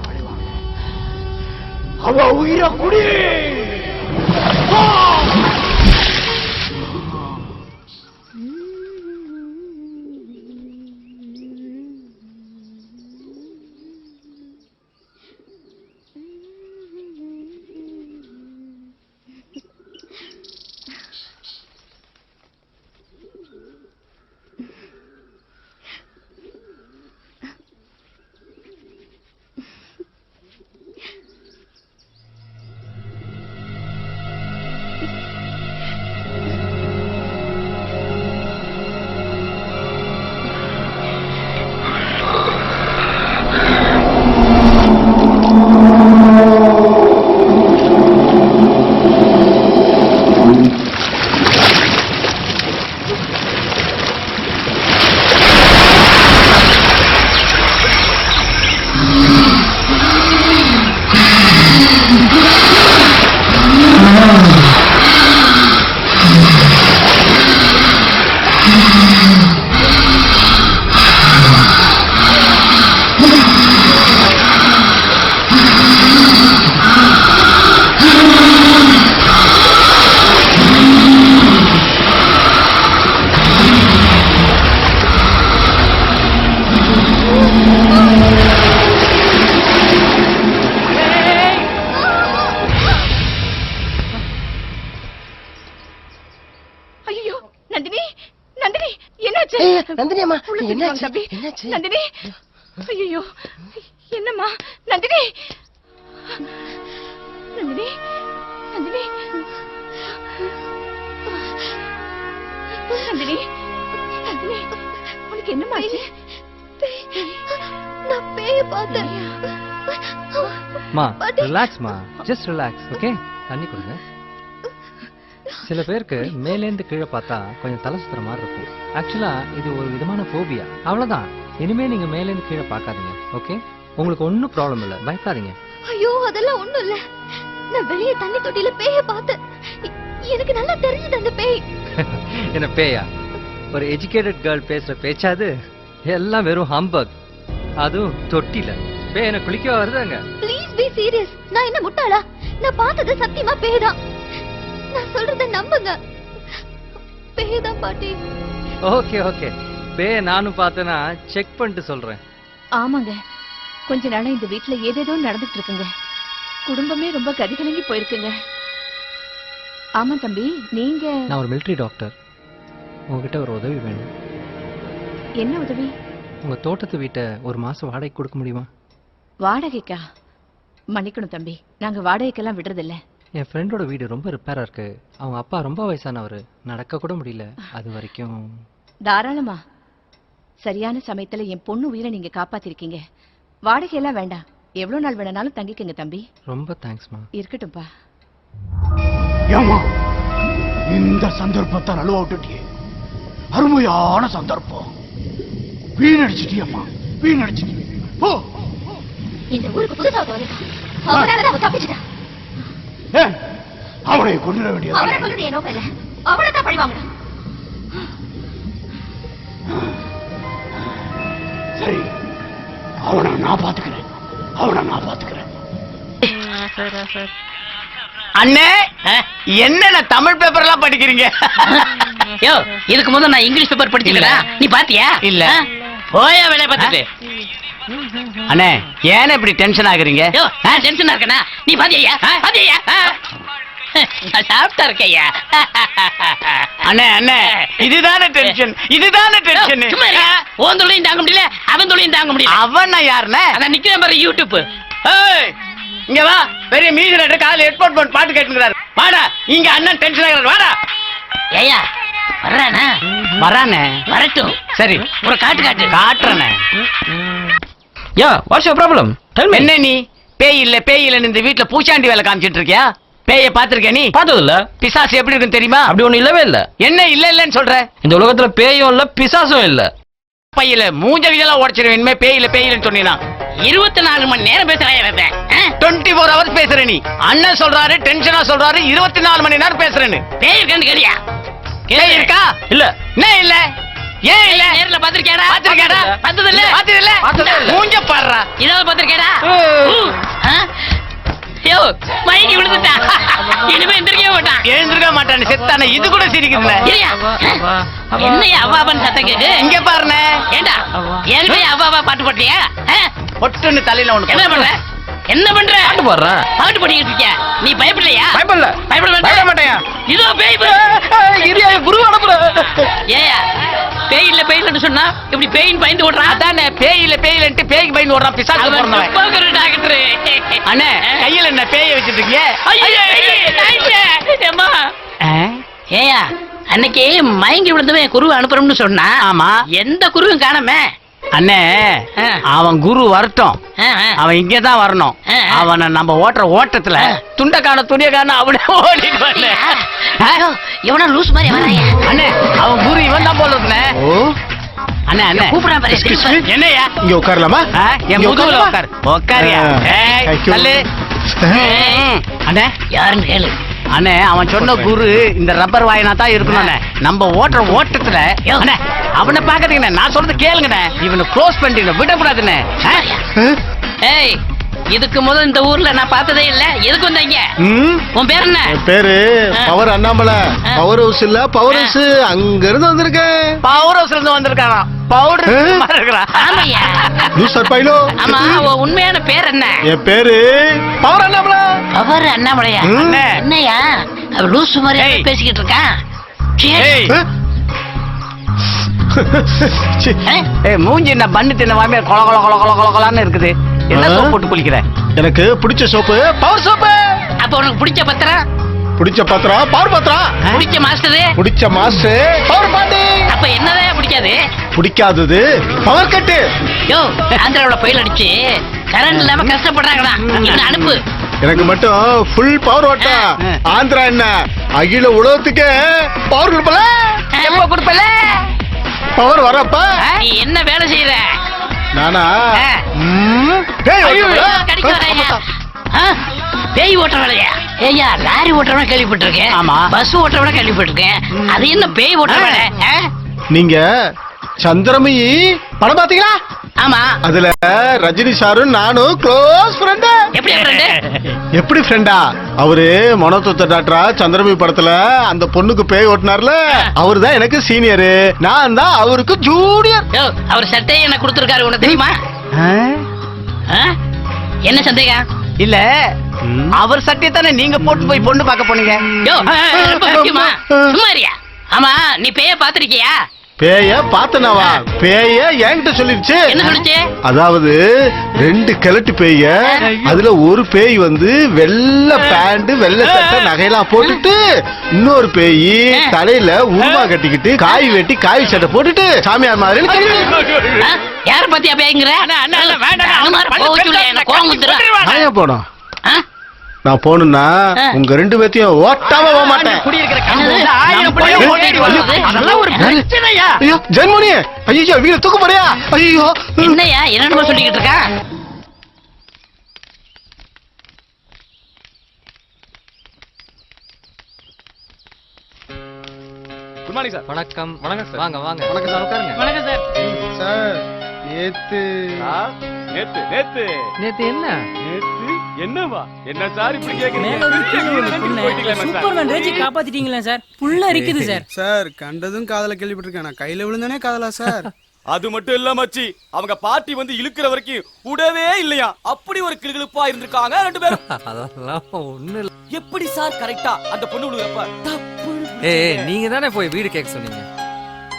அவ உயிரை குடி. நந்தினி அம்மா, என்னாச்சு? என்னாச்சு நந்தினி? ஐயோ, என்னம்மா நந்தினி? நந்தினி, நந்தினி, நந்தினி, நந்தினி, உனக்கு என்னம்மா ஆச்சு? நான் பேய பார்த்தேன். மா, ரிலாக்ஸ்மா, ஜஸ்ட் ரிலாக்ஸ். ஓகே, தண்ணி கொடுங்க. சில பேருக்கு மேலேந்து கீழே பார்த்தா கொஞ்சம் தலை சுத்துற மாதிரி இருக்கும். ஆக்சுவலா இது ஒரு விதமான போபியா, அவ்வளவுதான். இனிமே நீங்க மேல இருந்து கீழே பார்க்காதீங்க. ஓகே? உங்களுக்கு ஒன்றும் ப்ராப்ளம் இல்லை, பயப்படாதீங்க. ஐயோ அதெல்லாம் ஒண்ணும் இல்ல. நான் வெளியே தண்ணி தொட்டியில பேய பார்த்தேன். எனக்கு நல்லா தெரிஞ்சது அந்த பேய். என்ன பேயா? ஒரு எஜுகேட்டட் கேர்ள் பேசுற பேச்சாது? எல்லாம் வெறும் ஹம்பக். அதுவும் தொட்டில பேய் என்ன குளிக்க வருதாங்க? Please be serious. நான் என்ன முட்டாளா? நான் பார்த்தது சத்தியமா பேய் தான். நான் சொல்றத நம்புங்க. பேய் தான் பாட்டி. ஓகே ஓகே, பேய நானும் பார்த்தேன்னா செக் பண்ணிட்டு சொல்றேன். ஆமாங்க, கொஞ்ச நாளா இந்த வீட்டுல ஏதேதோ நடந்துட்டு இருக்குங்க. குடும்பமே ரொம்ப கதிகலங்கி போயிருக்குங்க. ஆமா தம்பி, நீங்க? நான் ஒரு மிலிட்டரி டாக்டர். உங்ககிட்ட ஒரு உதவி வேணும். என்ன உதவி? உங்க தோட்டத்து வீட்டை ஒரு மாசம் வாடகை கொடுக்க முடியுமா? வாடகைக்கா? மன்னிக்கணும் தம்பி, நாங்க வாடகைக்கெல்லாம் விடுறதில்ல. என் ஃப்ரெண்டோட வீடு ரொம்ப ரிப்பேரா இருக்கு. அவங்க அப்பா ரொம்ப வயசானவர், நடக்க கூட முடியல. அது வரைக்கும் தாராளமா. சரியான சமயத்துல என் பொண்ணு உயிரை நீங்க காப்பாத்திருக்கீங்க. வாடகையெல்லாம் வேண்டாம், எவ்வளவு நாள் வேணாலும் தங்கிக்கங்க தம்பி. ரொம்ப தேங்க்ஸ்மா. இருக்கட்டும்பா. ஏமா இந்த சந்தர்ப்பத்தை நழுவ விட்டுட்டியே, அருமையான சந்தர்ப்பம். வீணடிச்சிட்டியம்மா, வீணடிச்சிட்டிய. போ. இந்த ஊருக்கு புதுசா வந்திருக்கான். அவனால அவன் தப்பிச்சிட்டான். அவனை கொண்டுட வேண்டியது. அவனை கொண்டு என்ன வேலை? அவனை தான் பழி வாங்கணும். சரி, அவனை நான் பாத்துக்கிறேன். அவனை நான் பாத்துக்கிறேன். அண்ணே, என்ன தமிழ் பேப்பர் எல்லாம் படிக்கிறீங்க? யோ, இதுக்கு முதல்ல நான் இங்கிலீஷ் பேப்பர் படிச்சிருக்கேன். நீ பாத்தியா? இல்ல. போயா வேலைய பார்த்துட்டு. அண்ணே, ஏன் இப்படி டென்ஷன் ஆகுறீங்க? யோ, நான் டென்ஷனா இருக்கேனா? நீ பாத்தியா? பாத்தியா? நான் சாப்பிட்டா இருக்கையா. அண்ணே அண்ணே, இதுதானே டென்ஷன், இதுதானே டென்ஷன். சும்மா இருக்க. உன் தொழிலையும் தாங்க முடியல, அவன் தொழிலையும் தாங்க முடியல. அவன் யாருண்ணே? அதான் நிக்கிறேன் பாரு யூடியூப். ஏய், இங்க வா. பெரிய மியூசிக் காலையில ஹெட்போன் போட்டு பாட்டு கேட்டுக்கிறாரு. வாடா, இங்க அண்ணன் டென்ஷன் ஆகிறாரு. வாடா. ஏயா வர்றானே? வரானே. வரட்டும். சரி, ஒரு காட்டு காட்டு. காட்டுறனே. யா, வாட்ஸ் யுவர் ப்ராப்ளம்? என்ன நீ பேய் இல்லன்னு இந்த வீட்டுல பூச்சாண்டி வேலை காமிச்சிட்டு இருக்கியா? பேய பாத்திருக்க நீ? பார்த்தது இல்ல. பிசாசு எப்படி இருக்குன்னு தெரியுமா? அப்படி ஒண்ணு இல்லவே இல்ல. என்ன இல்லன்னு சொல்ற? இந்த உலகத்துல பேயும் இல்ல பிசாசும் இல்ல. பையில மூஞ்சவிதெல்லாம் உடைச்சிருவேன் இனிமே பேய் இல்லன்னு சொன்னீனா. 24 மணி நேரம் பேசுறேன். 24 hours பேசுற நீ. அண்ணன் சொல்றாரு, டென்ஷனா சொல்றாரு, 24 மணி நேரம் பேசுறேன்னு. பேய் இருக்கான்னு கேளியா? பேய் இருக்கா? இல்ல. என்ன இல்ல? ஏன் இல்ல? நேர்ல பாத்திருக்கேடா? பாத்திருக்கேடா? பார்த்தது இல்ல. பார்த்தது இல்ல. மூஞ்ச பாருடா. இதாவது பாத்திருக்கேடா? யோ, மயங்கி விழுந்துட்டா. இனிமே எந்திரிக்கவே மாட்டான். எழுந்திருக்க மாட்டானே, செத்தானே. இது கூட சிரிக்குதுல. என்னையா அவ்வாபான்னு சத்தம் கேக்கு? இங்க பாருனே. ஏண்டா ஏற்கனவே அவ்வாபா பாட்டு போட்டியா? பொட்டுன்னு தலையில உனக்கு என்ன பண்ற? என்ன பண்ற? பாட்டு போடுறேன். பாட்டு பண்ணிட்டு இருக்கியா? நீ பயப்படலையா? பயப்படல. பயப்பட மாட்டேயா? இதோ பேய் இரியா குரு அனுப்புற. ஏயா பேய் இல்லன்னு சொன்னா இப்படி பேயின் பயந்து ஓடுறான். அதானே பேய் இல்லன்ட்டு பேய்க்கு பயந்து ஓடுறான். பிசாசு போறவன். போகற டாக்டர். அண்ணே, கையில என்ன பேயை வச்சிட்டு இருக்கீங்க? ஐயே அம்மா. ஏயா அன்னைக்கு மயங்கி விழுந்தவன் குரு அனுப்புறோம்னு சொன்னா. ஆமா. எந்த குருவும் காணமே. அண்ணே, அவன் குரு வரட்டும். அவன் இங்கதான் வரணும். அவனை நம்ம ஓட்டுற ஓட்டத்துல துண்டக்கான துணியக்கான அவனே ஓடிட்டு. எவனா லூஸ் மாதிரி வராங்க. அண்ணே, அவன் குரு இவன் தான் போல இருக்குண்ணே. அண்ணே அண்ணே கூப்பிடுறான் பாரு. என்னையா இங்க உட்காரலாமா? என் முதுகுல உட்காரு. உட்காரியா? அண்ணே, யாருன்னு கேளு. அண்ணே, அவன் சொன்ன குரு இந்த ரப்பர் வாயினா தான் இருக்கணும். நம்ம ஓட்டுற ஓட்டத்துல அவனை பாக்குறீங்க. நான் சொல்றது கேளுங்கண்ணே. இவனை க்ளோஸ் பண்ணிட்டு விடக்கூடாதுண்ணே. ஏய், இதுக்கு முதல் இந்த ஊர்ல நான் பார்த்ததே இல்ல. எதுக்கு வந்தீங்க? உன் பேர் என்ன? பேரு பவர் அண்ணாமலை. பவர் ஹவுஸ் இல்ல, பவர் ஹவுஸ். அங்க இருந்து வந்திருக்கேன். பவர் ஹவுஸ்ல இருந்து வந்திருக்கானா? பவுடர். ஆமாய்யா. Loser bylaw. ஆமா, உன் உண்மையான பேர் என்ன? என் பேரு பவர் அண்ணாமலை. பவர் அண்ணாமலையா? என்னையா அவ லூசு மாதிரி பேசிக்கிட்டு இருக்கான்? மூஞ்சி என்ன பண்ணு தின்ன வாமே கொல கொல கொல கொல கொல கொலான்னு இருக்குது. என்ன சோப்பு போட்டு குளிக்கிற? எனக்கு பிடிச்ச சோப்பு பவர் சோப்பு. அப்ப உனக்கு பிடிச்ச பத்திரம்? பிடிச்ச பத்திரம் பவர் பத்திரம். பிடிச்ச மாஸ்டர்? பிடிச்ச மாஸ்டர் பவர் பாண்டி. அப்ப என்னதான் பிடிக்காது? பிடிக்காதது பவர் கட்டு. யோ, ஆந்திராவுல புயல் அடிச்சு கரண்ட் இல்லாம கஷ்டப்படுறாங்கடா. என்ன அனுப்பு. எனக்கு மட்டும் ஃபுல் பவர் ஓட்டா. ஆந்திரா என்ன அகில உலகத்துக்கு பவர் கொடுப்பல. எப்ப கொடுப்பல? பவர் வரப்ப. நீ என்ன வேலை செய்யற? நானா பேய் ஓட்டுற வேலையா? ஏய்யா, லாரி ஓட்டுறவன கேள்விப்பட்டிருக்கேன். ஆமா. பஸ் ஓட்டுறவன கேள்விப்பட்டிருக்கேன். அது என்ன பேய் ஓட்டுற வேலை? நீங்க சந்திரமுகி படம் பாத்தீங்களா? ஆமா. அதுல ரஜினி சாரும் நானும் க்ளோஸ் ஃப்ரெண்ட். எப்படி ஃப்ரெண்டா? அவரு மனோதத்துவ டாக்டரா சந்திரமுகி படத்துல அந்த பொண்ணுக்கு பேய் ஓட்டுனார்ல, அவரு தான் எனக்கு சீனியர், நான் தான் அவருக்கு ஜூனியர். அவர் சட்டையை எனக்கு கொடுத்துருக்காரு, உனக்கு தெரியுமா? என்ன சந்தேகம்? இல்ல, அவர் சட்டை தானே நீங்க போட்டு போய் பொண்ணு பார்க்க போனீங்க. சும்மாரியா? ஆமா, நீ பேய பாத்திருக்கியா? பேய பாத்தனவா? பேய என்கிட்ட சொல்லிருச்சு. என்ன சொல்லுச்சு? அதாவது 2 கிழட்டு பேய, அதுல ஒரு பேய் வந்து வெள்ளை பேண்ட் வெள்ளை சட்டை நகையெல்லாம் போட்டுட்டு, இன்னொரு பேய் தலையில உருமா கட்டிக்கிட்டு காய் வெட்டி காய் சட்டை போட்டுட்டு சாமியார் மாதிரி. யார பத்தியா பேய்ங்கற? போனோம். நான் போனா உங்க 2 பேத்தையும் ஓட்டாம போக மாட்டேன். ஐயோ ஜென்மணி, ஐயோ வீர தூக்க போறியா? ஐயோ என்னையா என்னமா சொல்லிக்கிட்டு இருக்கா? Good morning sir. வணக்கம். வணக்கம் சார். வாங்க வாங்க. வணக்கம் சார், உட்காருங்க. வணக்கம் சார். சார் நேத்து என்ன? நேத்து என்னவா? என்ன சார் இப்படி சூப்பர்மேன் ரேஜி காப்பாத்திட்டீங்களா சார்? புள்ள இருக்குது சார். சார் கண்டதும் காதல கேள்விப்பட்டிருக்கேன், நான் கையில விழுந்தானே காதலா சார்? அது மட்டும் இல்ல மச்சி, அவங்க பாட்டி வந்து இழுக்கிற வரைக்கும் விடவே இல்லையா? அப்படி ஒரு கிளுகிளுப்பா இருந்திருக்காங்க 2 பேரும். அதெல்லாம் ஒண்ணு இல்ல. எப்படி சார் கரெக்டா அந்த பொண்ணு விழுகிறப்ப ஏய், நீங்க தானே போய் வீடு கேட்க சொன்னீங்க.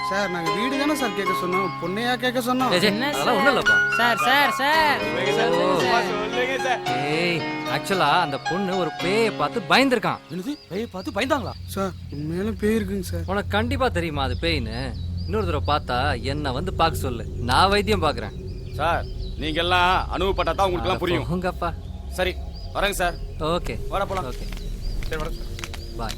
சார் நாங்க வீடு தானே சார் கேட்க சொன்னோம், பொண்ணையா கேட்க சொன்னோம். அதெல்லாம் ஒண்ணும் இல்லப்பா. சார் சார் சார் ஏய், ஆக்சுவலா அந்த பொண்ணு ஒரு பேயை பார்த்து பயந்துருக்கான். என்னது? பேயை பார்த்து பயந்தாங்களா? சார் உண்மையில பேய் இருக்குங்க சார். உனக்கு கண்டிப்பா தெரியுமா அது பேய்னு? இன்னொரு தடவை பார்த்தா என்ன வந்து பார்க்க சொல்லு, நான் வைத்தியம் பாக்குறேன். சார் நீங்க எல்லாம் அனுபவப்பட்டா தான் உங்களுக்கு எல்லாம் புரியும். உங்கப்பா. சரி வரேங்க சார். ஓகே, வர போலாம். ஓகே, சரி வரேன் சார். பாய்.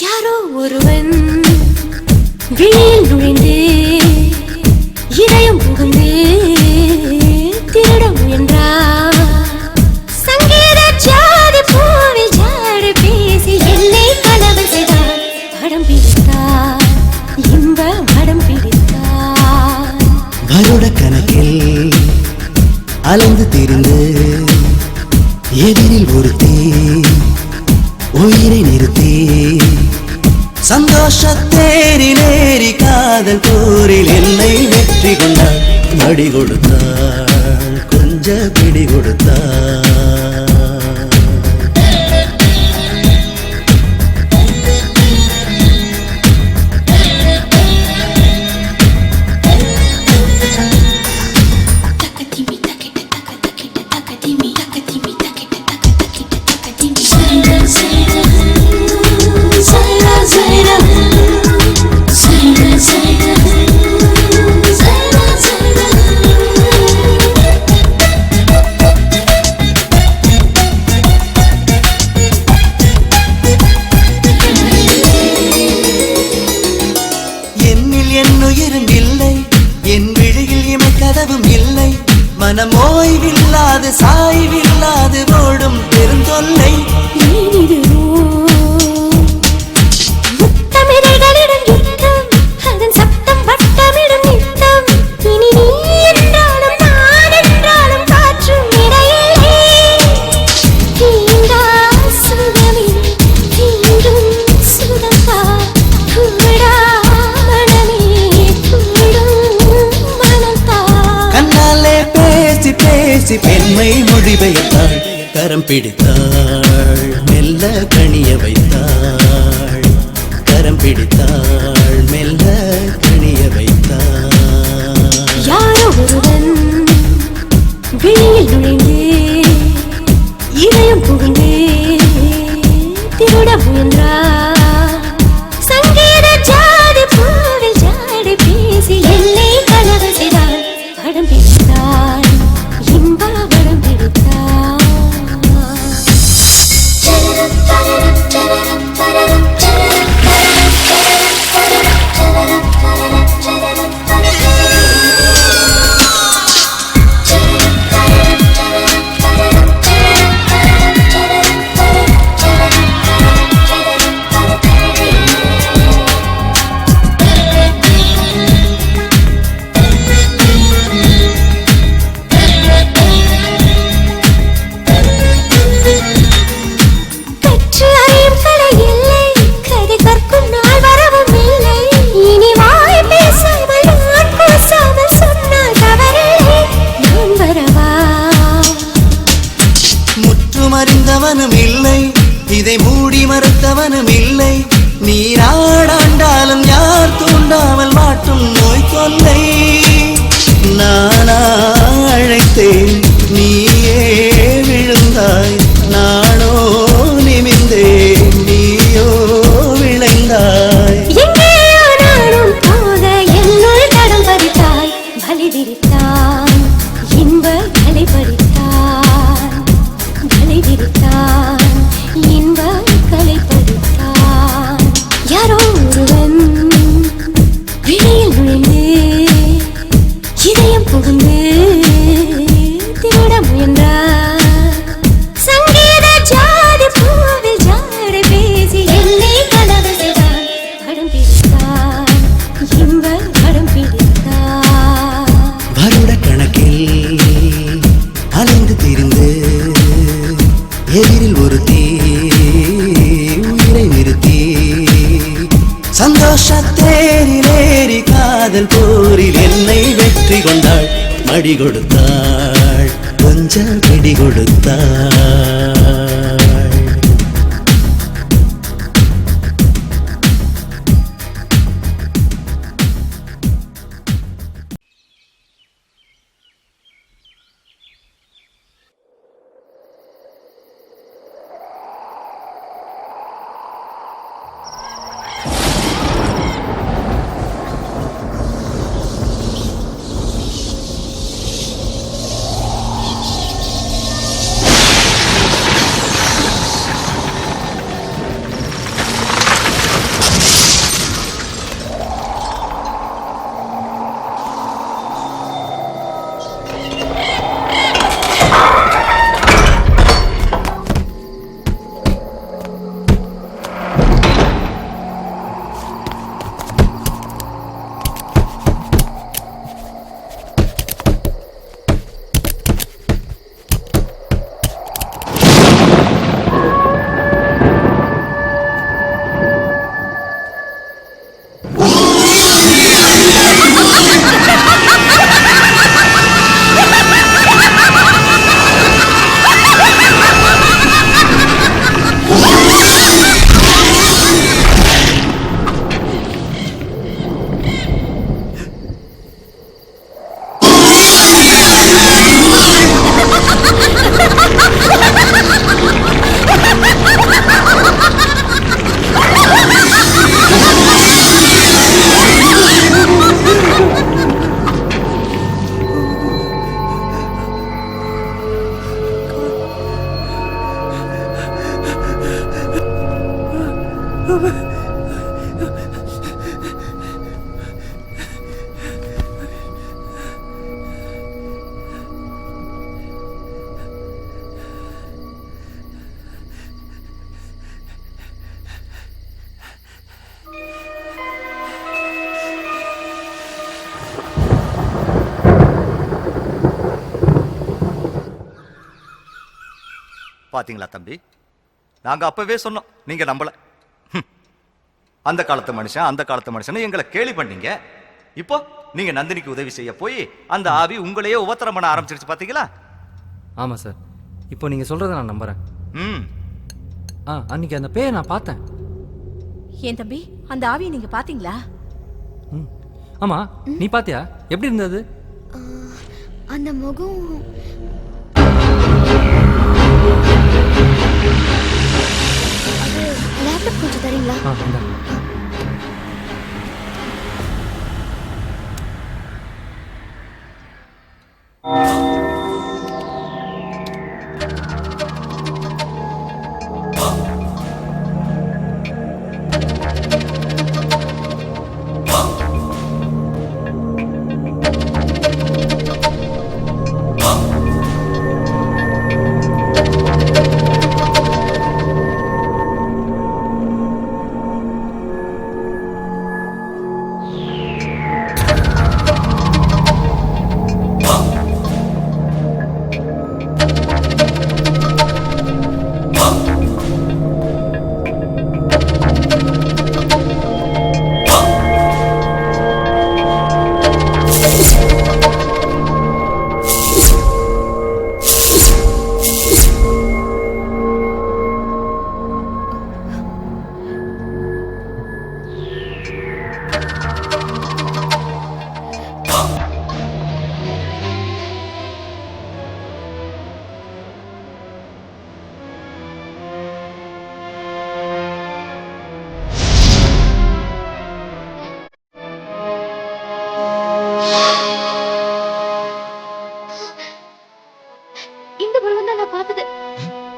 யாரோ ஒருவன் விழியில் நுழைந்து இதயம் புகுந்து திருட முயன்றான். சங்கீத ஜாதி பூவில் ஜாடு பேசி என்னை கனவு செய்தான். படம் பிடித்தான், இன்ப படம் பிடித்தான். வருட கணக்கில் அலைந்து திரிந்து எதிரில் ஒருத்தி உயிரை நிறுத்தி சந்தோஷத்தேரிலேறி காதல் போரில் என்னை வெற்றி கொண்டாள். மடி கொடுத்தாள், கொஞ்ச பிடி கொடுத்தாள். என்னுயிரும் இல்லை, என் விழியில் இமை கதவும் இல்லை. மனமோ ஓய்வில்லாது சாய்வில்லாது ஓடும் பெருந்தொல்லை முத்தமிழைகளிடம் யுத்தம் அதன் சத்தம் வட்டமிடும் நித்தம் இனி நீ என்றாலும் நான் என்றாலும் காற்றும் இடையிலே தீண்டா சுகமே தீண்டும் சுதந்தா கூடா மனமே கூடும் மனந்தா கண்ணாலே பேசி பேசி பெண்மை மொழிபெயர்த்தாள் கரம் பிடித்தாள் மெல்ல கணிய வைத்தாள் கரம் பிடித்தாள் மெல்ல கணிய வைத்தாள் யாரோ ஒருவன் வெளியில் நுழைந்து இதயம் புகுந்து திருட முயன்றார் சங்கீத ஜாதி பூவில் ஜாடி பேசி எல்லை கலக செய்தாள் படம் பிடித்தாள் இன்ப படம் பிடித்தாள் கற்று அறியும் கலை இல்லை கதை கற்கும் நாள் வரவும் இல்லை இனி வாய் பேசாமல் நான் கூசாமல் சொன்னால் தவறில்லை நான் வரவா முற்றுமறிந்தவனும் இல்லை இதை மூடி மறுத்தவனும் இல்லை நீராடாண்டாலும் யார் தூண்டாமல் மாட்டும் நோய் தொல்லை நானா அழைத்தேன் நீயே விழுந்தாய் நானோ நிமிந்தேன் நீயோ விளைந்தாய் எங்கேயோ நானும் போக என்னுள் தடம் பதித்தாய் வலி விரித்தான் இன்ப கலை பறித்தான் வலி விரித்தான் இன்ப கலை பறித்தான் யாரோ ஒருவன் வெளியில் நுழைந்து இதயம் புகுந்து திருட முயன்றார் சங்கீத ஜாதி பூவில் ஜாடி பேசி என்னை கலக செய்தார் படம் பிடித்தார் இன்ப படம் பிடித்தார் வருட கணக்கில் அலைந்து திரிந்து எதிரில் ஒரு தீ உயிரை நிறுத்தி சந்தோஷத்தேரிலேறி காதல் போரில் என்னை வெற்றி கொண்டாள் மடி கொடுத்தாள் கொஞ்சம் பிடி கொடுத்தாள் பாத்தீங்களா தம்பி, நாங்க அப்பவே சொன்னோம், நீங்க நம்பல. அந்த காலத்து மனுஷன் எங்களை கேலி பண்ணீங்க. இப்போ நீங்க நந்தினிக்கு உதவி செய்ய போய் அந்த ஆவி உங்களையே உபத்திரம் பண்ண ஆரம்பிச்சிருச்சு, பாத்தீங்களா? ஆமா சார், இப்போ நீங்க சொல்றதை நான் நம்புறேன். அன்னைக்கு அந்த பேயை நான் பார்த்தேன். ஏன் தம்பி, அந்த ஆவியை நீங்க பாத்தீங்களா? ஆமா, நீ பாத்தியா? எப்படி இருந்தது? அந்த முகம் லேப்டாப் கொஞ்சம் தரீங்களா? இந்த உருவம் தான் நான் பார்த்தது.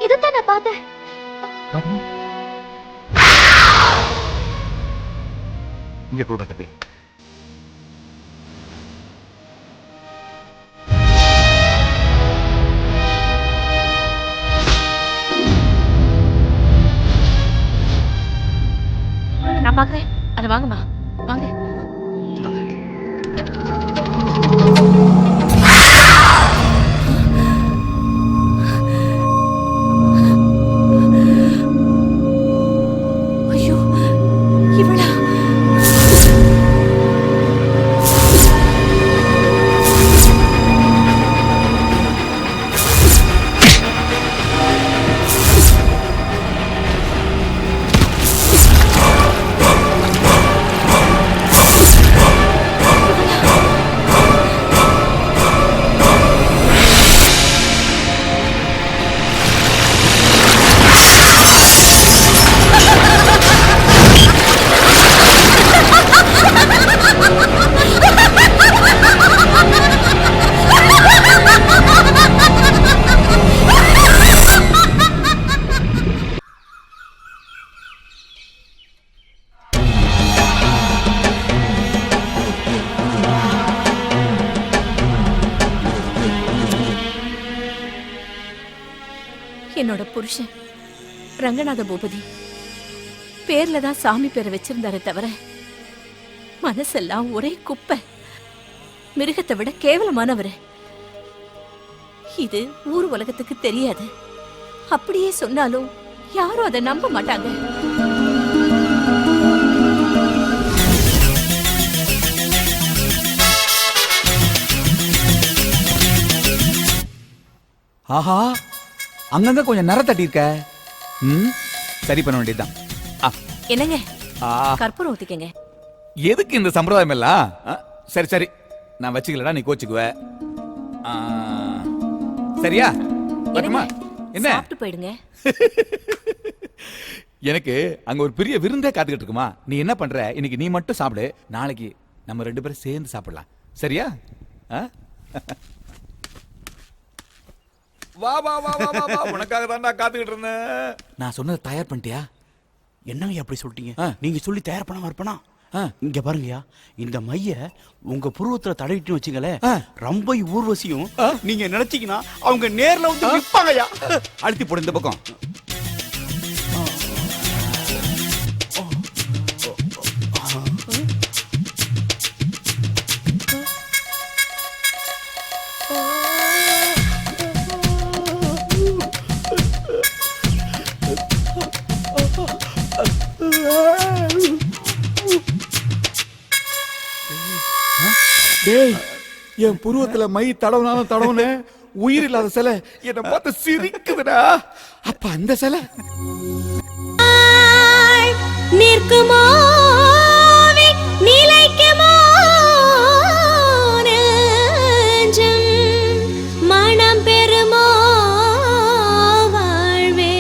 இதைத்தான் நான் பார்த்தேன். இங்க கூட தம்பி. நான் பாக்குறேன். அதை வாங்கம்மா, வாங்க. என்னோட புருஷன் ரங்கநாத பூபதி பேர்ல தான் சாமி பேரை வச்சிருந்தாரே தவிர மனசெல்லாம் ஒரே குப்பை. மிருகத்தை விட கேவலமானவரு. இது ஊர் உலகத்துக்கு தெரியாது. அப்படியே சொன்னாலும் யாரும் அதை நம்ப மாட்டாங்க. ஆஹா, அங்கங்க கொஞ்சம் நிற தட்டி இருக்க. சரி பண்ண வேண்டியதுதான். என்னங்க, கற்பூரம் ஊத்திக்கங்க. எதுக்கு இந்த சம்பிரதாயம் எல்லாம்? சரி சரி, நான் வச்சுக்கலடா, நீ கோச்சுக்குவ. சரியா? என்ன சாப்பிட்டு போயிடுங்க. எனக்கு அங்க ஒரு பெரிய விருந்தே காத்துக்கிட்டு இருக்குமா. நீ என்ன பண்ற, இன்னைக்கு நீ மட்டும் சாப்பிடு, நாளைக்கு நம்ம 2 பேரும் சேர்ந்து சாப்பிடலாம். சரியா? வா வா வா வா வா, உனக்காக தான் நான் காத்துக்கிட்டு இருந்தேன். நான் சொன்னதை தயார் பண்ணிட்டியா? என்னங்க அப்படி சொல்லிட்டீங்க? நீங்க சொல்லி தயார் பண்ணாம இருப்பனா? இங்க பாருங்கயா, இந்த மைய உங்க புருவத்துல தடவிட்டு வச்சுங்களே, ரொம்ப ஊர்வசியும் நீங்க நினைச்சீங்கன்னா அவங்க நேர்ல வந்து நிப்பாங்கயா. அழுத்தி போடு இந்த பக்கம். டேய் என் புருவத்துல மை தடவுனாலும் தடவுன உயிர் இல்லாத சிலை என்ன பார்த்து சிரிக்குதுடா. அப்ப அந்த சிலை நிற்குமோ நிலைக்குமோ நெஞ்சம் மனம் பெறுமோ வாழ்வே.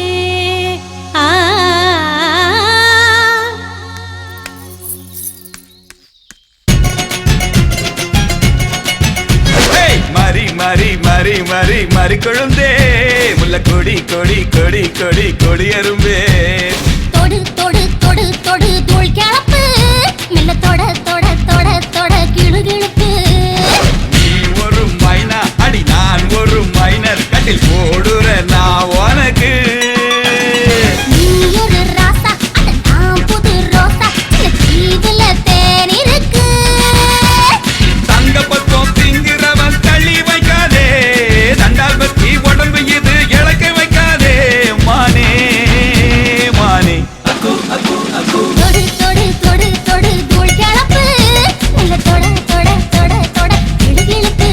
மரி மரி மரி மரி மரி கொழுந்தே முல்ல கொடி கொடி கொடி கொடி கொடி அரும்பே. தொடு தொடு தொடு தொடு தூள் கிளப்பு மெல்ல தொட தொட தொட தொட கிளுகிழுப்பு. நீ ஒரு மைனா அடி நான் ஒரு மைனர் கட்டில் போடுற நான் உனக்கு. நீ ஒரு ராசா அட நான் புது ரோசா சின்ன தீவுல தேன் இருக்கு. தங்க பக்கம் திங்குறவன் தள்ளி வைக்காதே தண்டால் பத்தி உடம்பு இது இழக்க வைக்காதே மானே மானே. தொடு தொடு தொடு தொடு தூள் கிளப்பு மெல்ல தொட தொட தொட தொட கிளுகிழுப்பு.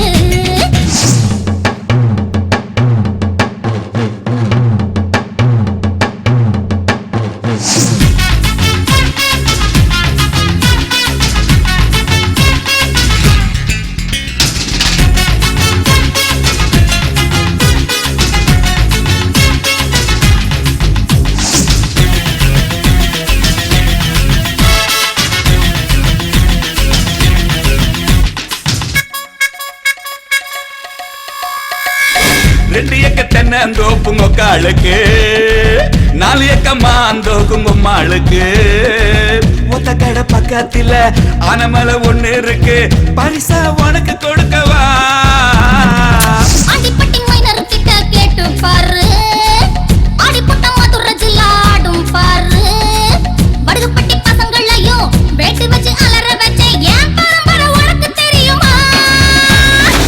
ரெண்டு ஏக்க தென்னந்தோப்புங்க காளுக்கு 4 ஏக்கமா அந்தோக்குங்க மாளுக்கு. ஒத்த கடை பக்கத்துல ஆனமலை ஒண்ணு இருக்கு பரிசா உனக்கு கொடுக்கவா. ஆண்டிப்பட்டி மைனர் கிட்ட கேட்டு பாரு ஆடிப்பட்ட மதுரை ஜில்லா ஆடும் பாரு. வடுகுப்பட்டி பசங்களையும் வேட்டு வச்சு அலற வச்ச ஏன் பரம்பரை உனக்கு தெரியுமா.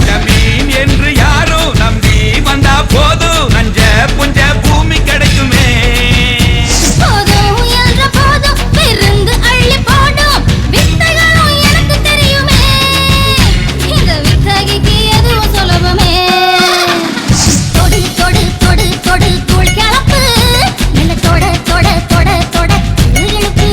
ஜமீன் என்று யாரும் நம்பி வந்தா போதும் நஞ்ச புஞ்ச பூமி கிடைக்குமே. போதும் என்ற போதும் விருந்து அள்ளி போடும் வித்தைகளும் எனக்கு தெரியுமே. இந்த வித்தகைக்கு எதுவும் சுலபமே. தொடு தொடு தொடு தொடு தூள் கிளப்பு மெல்ல தொட தொட தொட தொட கிளுகிழுப்பு.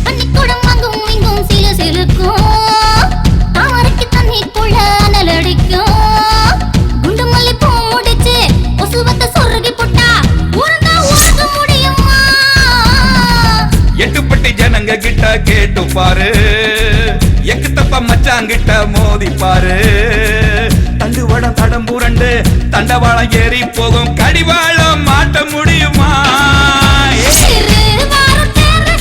தண்ணிக்குடம் அங்கும் இங்கும் சிலு சிலுக்கும் தாமரைக்கு தண்ணிக்குள்ள அனல் அடிக்கும். குண்டு மல்லிப்பூ முடிச்சு கொசுவத்தை சொருகி போட்டா உறந்தா உனக்கு முடியுமா. எட்டுப்பட்டி ஜனங்க கிட்ட கேட்டு பாரு எக்கு தப்பா மச்சாங்கிட்ட மோதி பாரு. தண்டு வடம் தடம் புரண்டு தண்டவாளம் ஏறி போகும் கடிவாளம் மாட்ட முடியுமா. சிறு வாரம் தேரு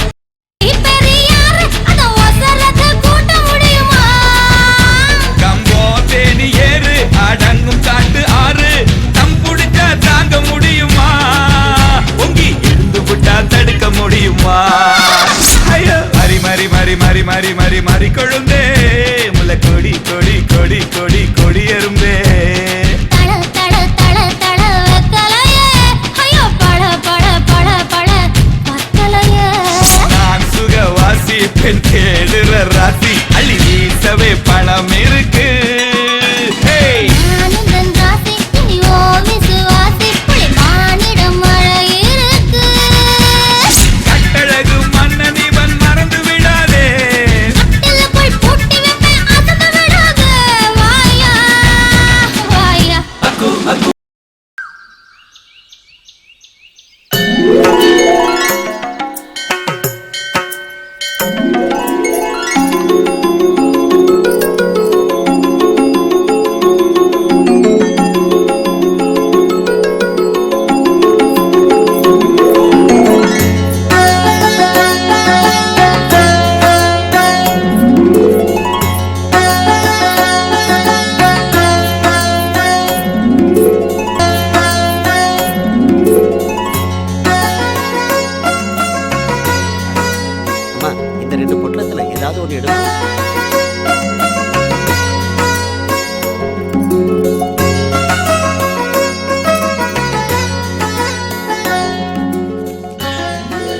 பெரியாரு அத ஒசரத்தை கூட்ட முடியுமா. கம்போ தேனி ஏறு அடங்கும் காட்டு ஆறு தம் புடிச்சா தாங்க முடியுமா. பொங்கி எழுந்து விட்டா தடுக்க முடியுமா. ஐயோ மரி மரி மரி மரி மரி மரி மரி கொழுந்தே முல்ல கொடி கொடி கொடி கொடி கொடி எறும்பே. தட தட தட தட வெத்தலையே ஐயோ பட பட பட பட பத்தலையே. நான் சுகவாசி பெண் தேடுற ராசி அள்ளி வீசவே பணம் இருக்கு. ஆனந்தன் ராசி இனி ஓ விசுவாசி புலி மானிடம் மழை இருக்கு. கட்டழகு மன்னன் இவன் மறந்து விடாதே. கட்டில போய் பூட்டி வைப்பேன் அசத்த விடாத வாயா வாயா. ஏதாவது ஒன்று எடுக்கும்.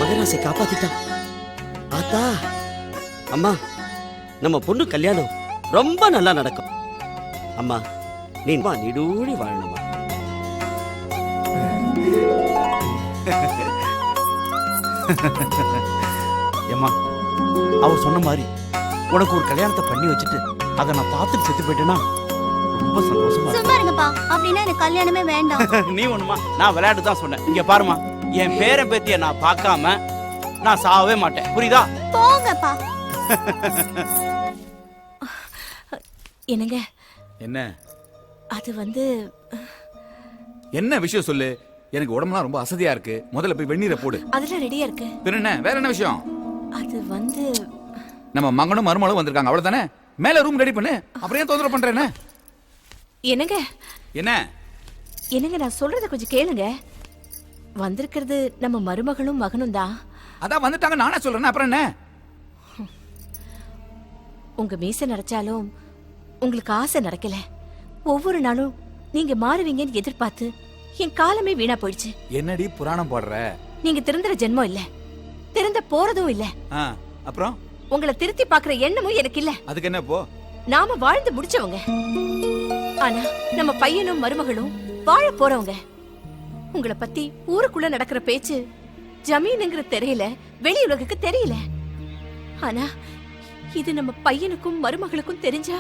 மகராசை காப்பாத்திட்டான். ஆத்தா அம்மா, நம்ம பொண்ணு கல்யாணம் ரொம்ப நல்லா நடக்கும். அம்மா நீ நீடூழி வாழணுமா. ஏம்மா, அவர் சொன்ன மாதிரி உனக்கு ஒரு கல்யாணத்தை பண்ணி வச்சுட்டு அதை நான் பார்த்துட்டு செத்து போயிட்டேன்னா ரொம்ப சந்தோஷமா சும்மா இருங்கப்பா, அப்படின்னா எனக்கு கல்யாணமே வேண்டாம். நீ ஒண்ணுமா, நான் விளையாட்டு தான் சொன்னேன். இங்க பாருமா, என் பேரன் பேத்திய நான் பார்க்காம நான் சாவவே மாட்டேன், புரியுதா? போங்கப்பா. என்னங்க என்ன அது வந்து என்ன விஷயம் சொல்லு. எனக்கு உடம்புலாம் ரொம்ப அசதியா இருக்கு. முதல்ல போய் வெந்நீரை போடு. அதெல்லாம் ரெடியா இருக்கு. என்ன வேற என்ன விஷயம்? அது வந்து நம்ம மகனும் மருமகளும் வந்திருக்காங்க, அவ்வளவுதானே? மேல ரூம் ரெடி பண்ணு. அப்புறம் ஏன் தொந்தரவு பண்றேன்னு? என்னங்க என்ன என்னங்க, நான் சொல்றத கொஞ்சம் கேளுங்க. வந்திருக்கிறது நம்ம மருமகளும் மகனும் தான். அதான் வந்துட்டாங்க, நானே சொல்றேன். அப்புறம் என்ன? உங்க மீசை நடச்சாலும் உங்களுக்கு ஆசை நடக்கல. ஒவ்வொரு நாளும் நீங்க மாறுவீங்கன்னு எதிர்பார்த்து என் காலமே வீணா போயிடுச்சு. என்னடி புராணம் போடுற? நீங்க திருந்துற ஜென்மம் இல்ல, திருந்த போறதும் இல்ல. அப்புறம் உங்களை திருத்தி பாக்குற எண்ணமும் எனக்கு இல்ல. அதுக்கு என்ன போ? நாம வாழ்ந்து முடிச்சவங்க. ஆனா நம்ம பையனும் மருமகளும் வாழ போறவங்க. உங்களை பத்தி ஊருக்குள்ள நடக்கிற பேச்சு ஜமீனுங்கிற தெரியல, வெளி உலகுக்கு தெரியல. ஆனா இது நம்ம பையனுக்கும் மருமகளுக்கும் தெரிஞ்சா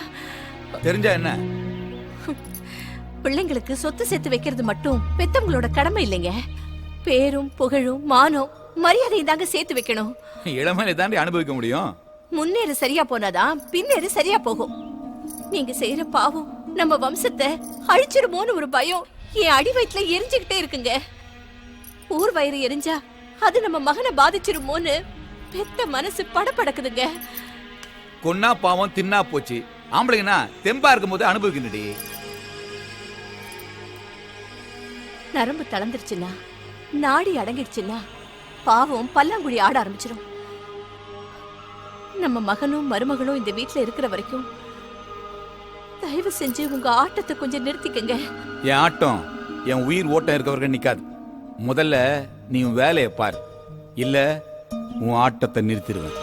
என்ன? பிள்ளைங்களுக்கு சொத்து சேர்த்து வைக்கிறது மட்டும் பெத்தவங்களோட கடமை இல்லைங்க. பேரும் புகழும் மானம் மரியாதையும் தாங்க சேர்த்து வைக்கணும். இளமையில தாண்டி அனுபவிக்க முடியும். முன்னேறு சரியா போனாதான் பின்னேறு சரியா போகும். நீங்க செய்யற பாவம் நம்ம வம்சத்தை அழிச்சிருமோன்னு ஒரு பயம் என் அடி வயிற்றுல எரிஞ்சுக்கிட்டே இருக்குங்க. ஊர் வயிறு எரிஞ்சா அது நம்ம மகனை பாதிச்சிருமோன்னு பெத்த மனசு படபடக்குதுங்க. கொன்னா பாவம் தின்னா போச்சு. ஆம்பளைங்கனா தெம்பா இருக்கும் போது அனுபவிக்கணுடி. நரம்பு தளர்ந்துருச்சுன்னா, நாடி அடங்கிடுச்சுன்னா பாவம் பல்லாங்குழி ஆட ஆரம்பிச்சிடும். நம்ம மகனும் மருமகளும் இந்த வீட்டுல இருக்கிற வரைக்கும் தயவு செஞ்சு உங்க ஆட்டத்தை கொஞ்சம் நிறுத்திக்கங்க. என் ஆட்டம் என் உயிர் ஓட்டம் இருக்கவர்கள் நிக்காது. முதல்ல நீ உன் வேலையை பார், இல்ல உன் ஆட்டத்தை நிறுத்திடுவேன்.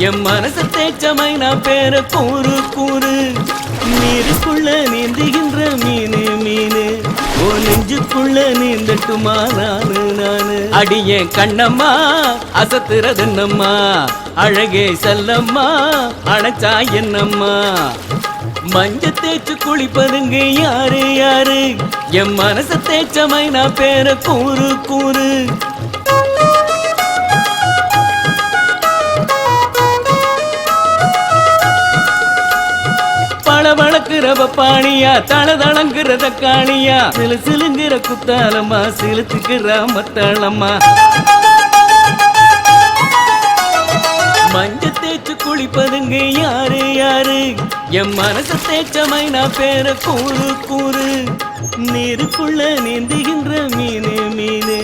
என் மனச தேச்சமை நான் பேர கூறு கூறு. நீருக்குள்ள நீந்துகின்ற மீனு மீனு, ஓ நெஞ்சுக்குள்ள நீந்தட்டுமா நானு நானு. அடியே கண்ணம்மா அசத்துறதுன்னம்மா, அழகே செல்லம்மா அணைச்சா என்னம்மா. மஞ்ச தேய்ச்சு குளிப்பதுங்க யாரு யாரு, என் மனச தேச்சமை நான் பேர கூறு கூறு. வளக்குறவ பாணியா, தளதளங்குற தக்காளியா, சிலு சிலுங்கிற குத்தாலம்மா, சிலுத்துக்கிற மத்தாளம்மா. மஞ்ச தேய்ச்சு குளிப்பதுங்க யாரு யாரு, என் மனச தேய்ச்சமை நான் பேர கூறு கூறு. நீருக்குள்ள நீந்துகின்ற மீனு மீனு,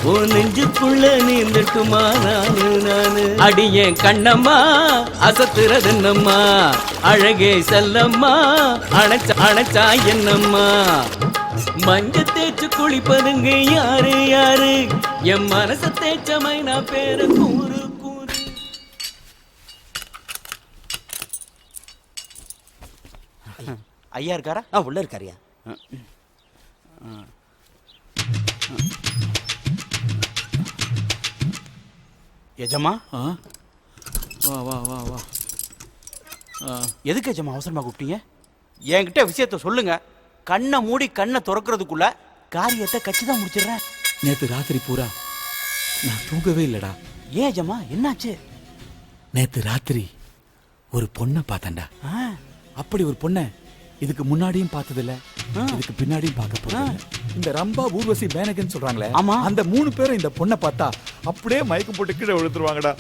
ஓ நெஞ்சுக்குள்ள நீந்தட்டுமா நானு நானு. அடியே கண்ணம்மா அசத்துறதுன்னம்மா, அழகே செல்லம்மா அணைச்சா என்னம்மா. மஞ்ச தேய்ச்சு குளிப்பதுங்க யாரு யாரு, என் மனச தேய்ச்சமை நான் பேர கூறு கூறு. ஐயா இருக்காரா? உள்ள இருக்காரியா? எஜமா வா வா வா வா. எதுக்கு எஜமா அவசரமா கூப்பிட்டீங்க? என்கிட்ட விஷயத்த சொல்லுங்க. கண்ணை மூடி கண்ணை திறக்கிறதுக்குள்ள காரியத்தை கட்சிதான் முடிச்சிடுறேன். நேத்து ராத்திரி பூரா நான் தூங்கவே இல்லடா. ஏன் எஜமா, என்னாச்சு? நேத்து ராத்திரி ஒரு பொண்ணை பார்த்தேன்டா. அப்படி ஒரு பொண்ணை இதுக்கு முன்னாடியும் பார்த்ததில்ல, இதுக்கு பின்னாடியும் பார்க்க போறதில்ல. இந்த ரம்பா, ஊர்வசி, மேனகன் சொல்றாங்களே, ஆமா, அந்த 3 பேரும் இந்த பொண்ணை பார்த்தா அப்படியே மயக்கம் போட்டு கீழே விழுந்துருவாங்கடா.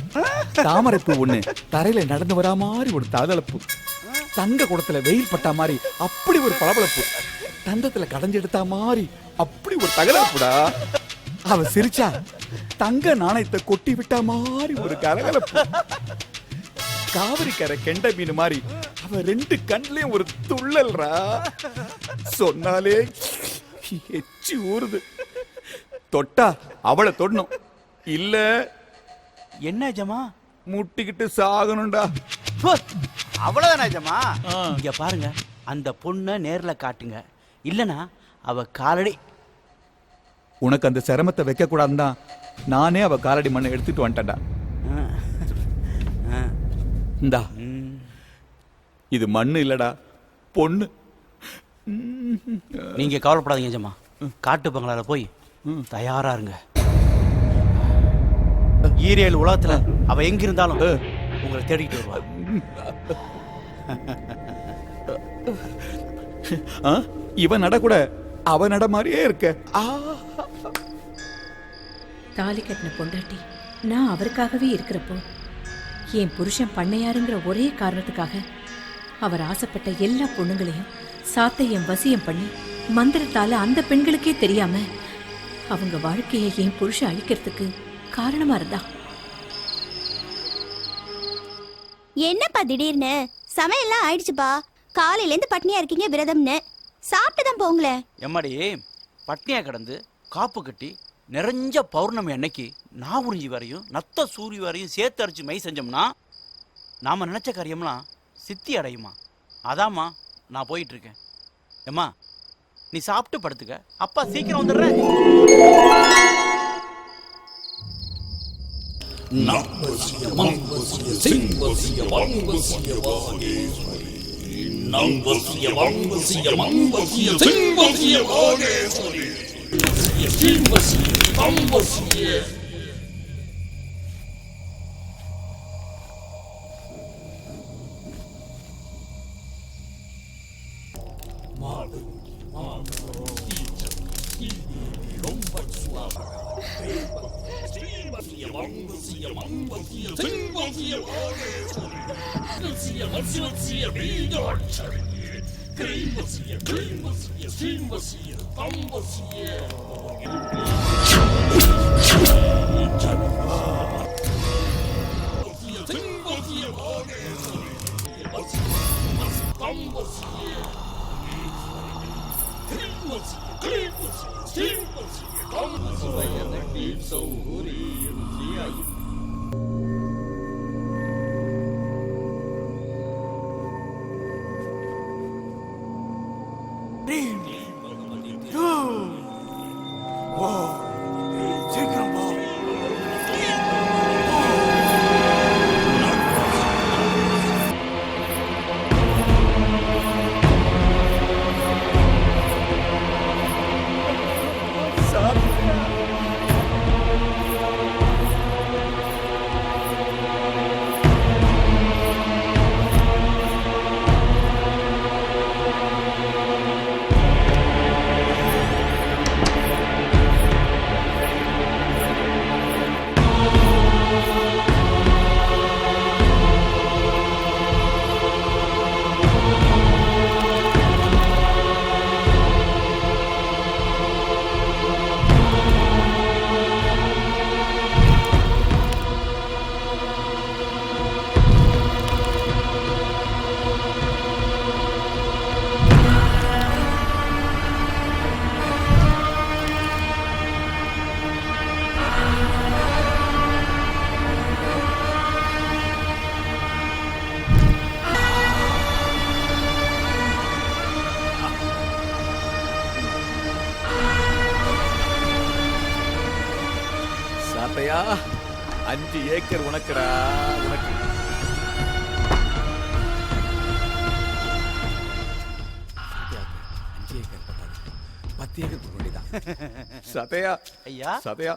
தாமரைப்பூ ஒண்ணு தரையில நடந்து வரா மாதிரி ஒரு தளதளப்பு, தங்க குடத்துல வெயில் பட்டா மாதிரி அப்படி ஒரு பளபளப்பு, தந்தத்துல கடைஞ்செடுத்தா மாதிரி அப்படி ஒரு தகலப்புடா. அவ சிரிச்சா தங்க நாணயத்தை கொட்டி விட்டா மாதிரி ஒரு கலகலப்பு. காவிரிக்கரை கெண்ட மீன் மாதிரி அவ 2 கண்லயும் ஒரு துள்ளல்ரா. சொன்னாலே எச்சி ஊறுது. தொட்டா அவளை தொடணும், இல்ல என்ன ஜமா முட்டிக்கிட்டு சாகணும்டா. அவ்வளவுதானே ஜமா? இங்க பாருங்க, அந்த பொண்ணை நேர்ல காட்டுங்க, இல்லனா அவ காலடி. உனக்கு அந்த சிரமத்தை வைக்க கூடாதுன்னு தான் நானே அவ காலடி மண்ணை எடுத்துட்டு வந்துட்டேன்டா. இந்தா, இது மண்ணு இல்லடா, பொண்ணு. நீங்க கவலைப்படாதீங்க ஜமா, காட்டு பங்களால போய் தயாரா இருங்க. ஈரேல் உலகத்துல அவ எங்க இருந்தாலும் உங்களை தேடிட்டு வருவா. இவன் நட கூட அவ நட மாதிரியே இருக்க. தாலி கட்டின பொண்டாட்டி நான் அவருக்காகவே இருக்கிறப்போ, என் புருஷன் பண்ணையாருங்கிற ஒரே காரணத்துக்காக அவர் ஆசைப்பட்ட எல்லா பொண்ணுங்களையும் சாத்தையும் வசியம் பண்ணி மந்திரத்தால அந்த பெண்களுக்கே தெரியாம அவங்க வாழ்க்கையை என் புருஷன் அழிக்கிறதுக்கு காரணமா இருந்தா. என்னப்பா திடீர்னு? சமையல்லாம் ஆயிடுச்சுப்பா. காலையில இருந்து பட்னியா இருக்கீங்க, விரதம்னு. சாப்பிட்டுதான் போங்களேன். எம்மாடி, பட்னியா கிடந்து காப்பு கட்டி நிறைஞ்ச பௌர்ணமி அன்னைக்கு நாகுறிஞ்சி வரையும் நத்த சூரி வரையும் சேர்த்து அரைச்சு மை செஞ்சோம்னா நாம நினைச்ச காரியம்லாம் சித்தி அடையுமா? அதாம்மா நான் போயிட்டு இருக்கேன். ஏம்மா, நீ சாப்பிட்டு படுத்துக்க, அப்பா சீக்கிரம் வந்துடுறேன். சாத்தையா, 5 ஏக்கர் உனக்குடா, உனக்கு. சதையா ஐயா, சதையா,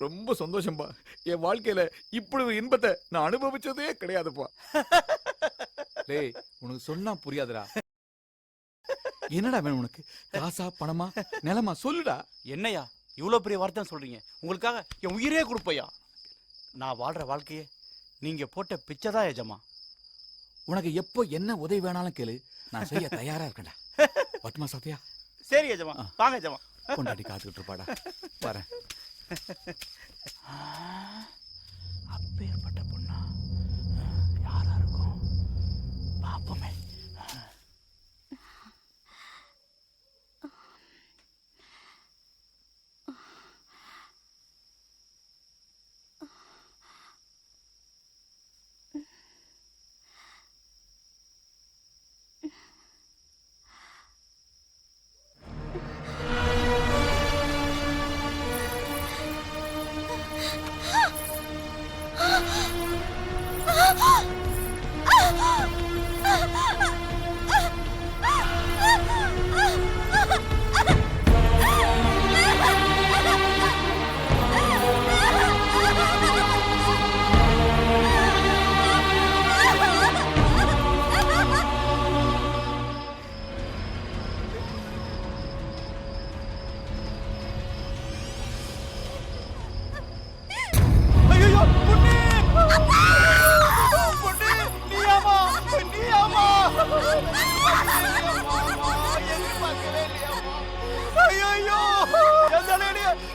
ரொம்ப சந்தோஷம்பா. என் வாழ்க்கையில இப்படி இன்பத்தை நான் அனுபவிச்சதே கிடையாதுப்பா. டேய், உனக்கு சொன்னா புரியாதுடா. என்னடா வேணும் உனக்கு? காசா பணமா நிலமா சொல்லுடா. என்னையா இவ்வளவு பெரிய வார்த்தை சொல்றீங்க? உங்களுக்காக என் உயிரே கொடுப்பையா. நான் வாழ்ற வாழ்க்கையே நீங்க போட்ட பிச்சை தான் எஜமா. உனக்கு எப்போ என்ன உதவி வேணாலும் கேளு, நான் செய்ய தயாரா இருக்கேன்டா. பட்டுமா சாப்பியா? சரி எஜமா, வாங்க எஜமா. கொண்டாடி காத்துக்கிட்டு இருப்பாடா. வரேன். அப்பேற்பட்ட பொண்ணா யாரா இருக்கும் பாப்போமே.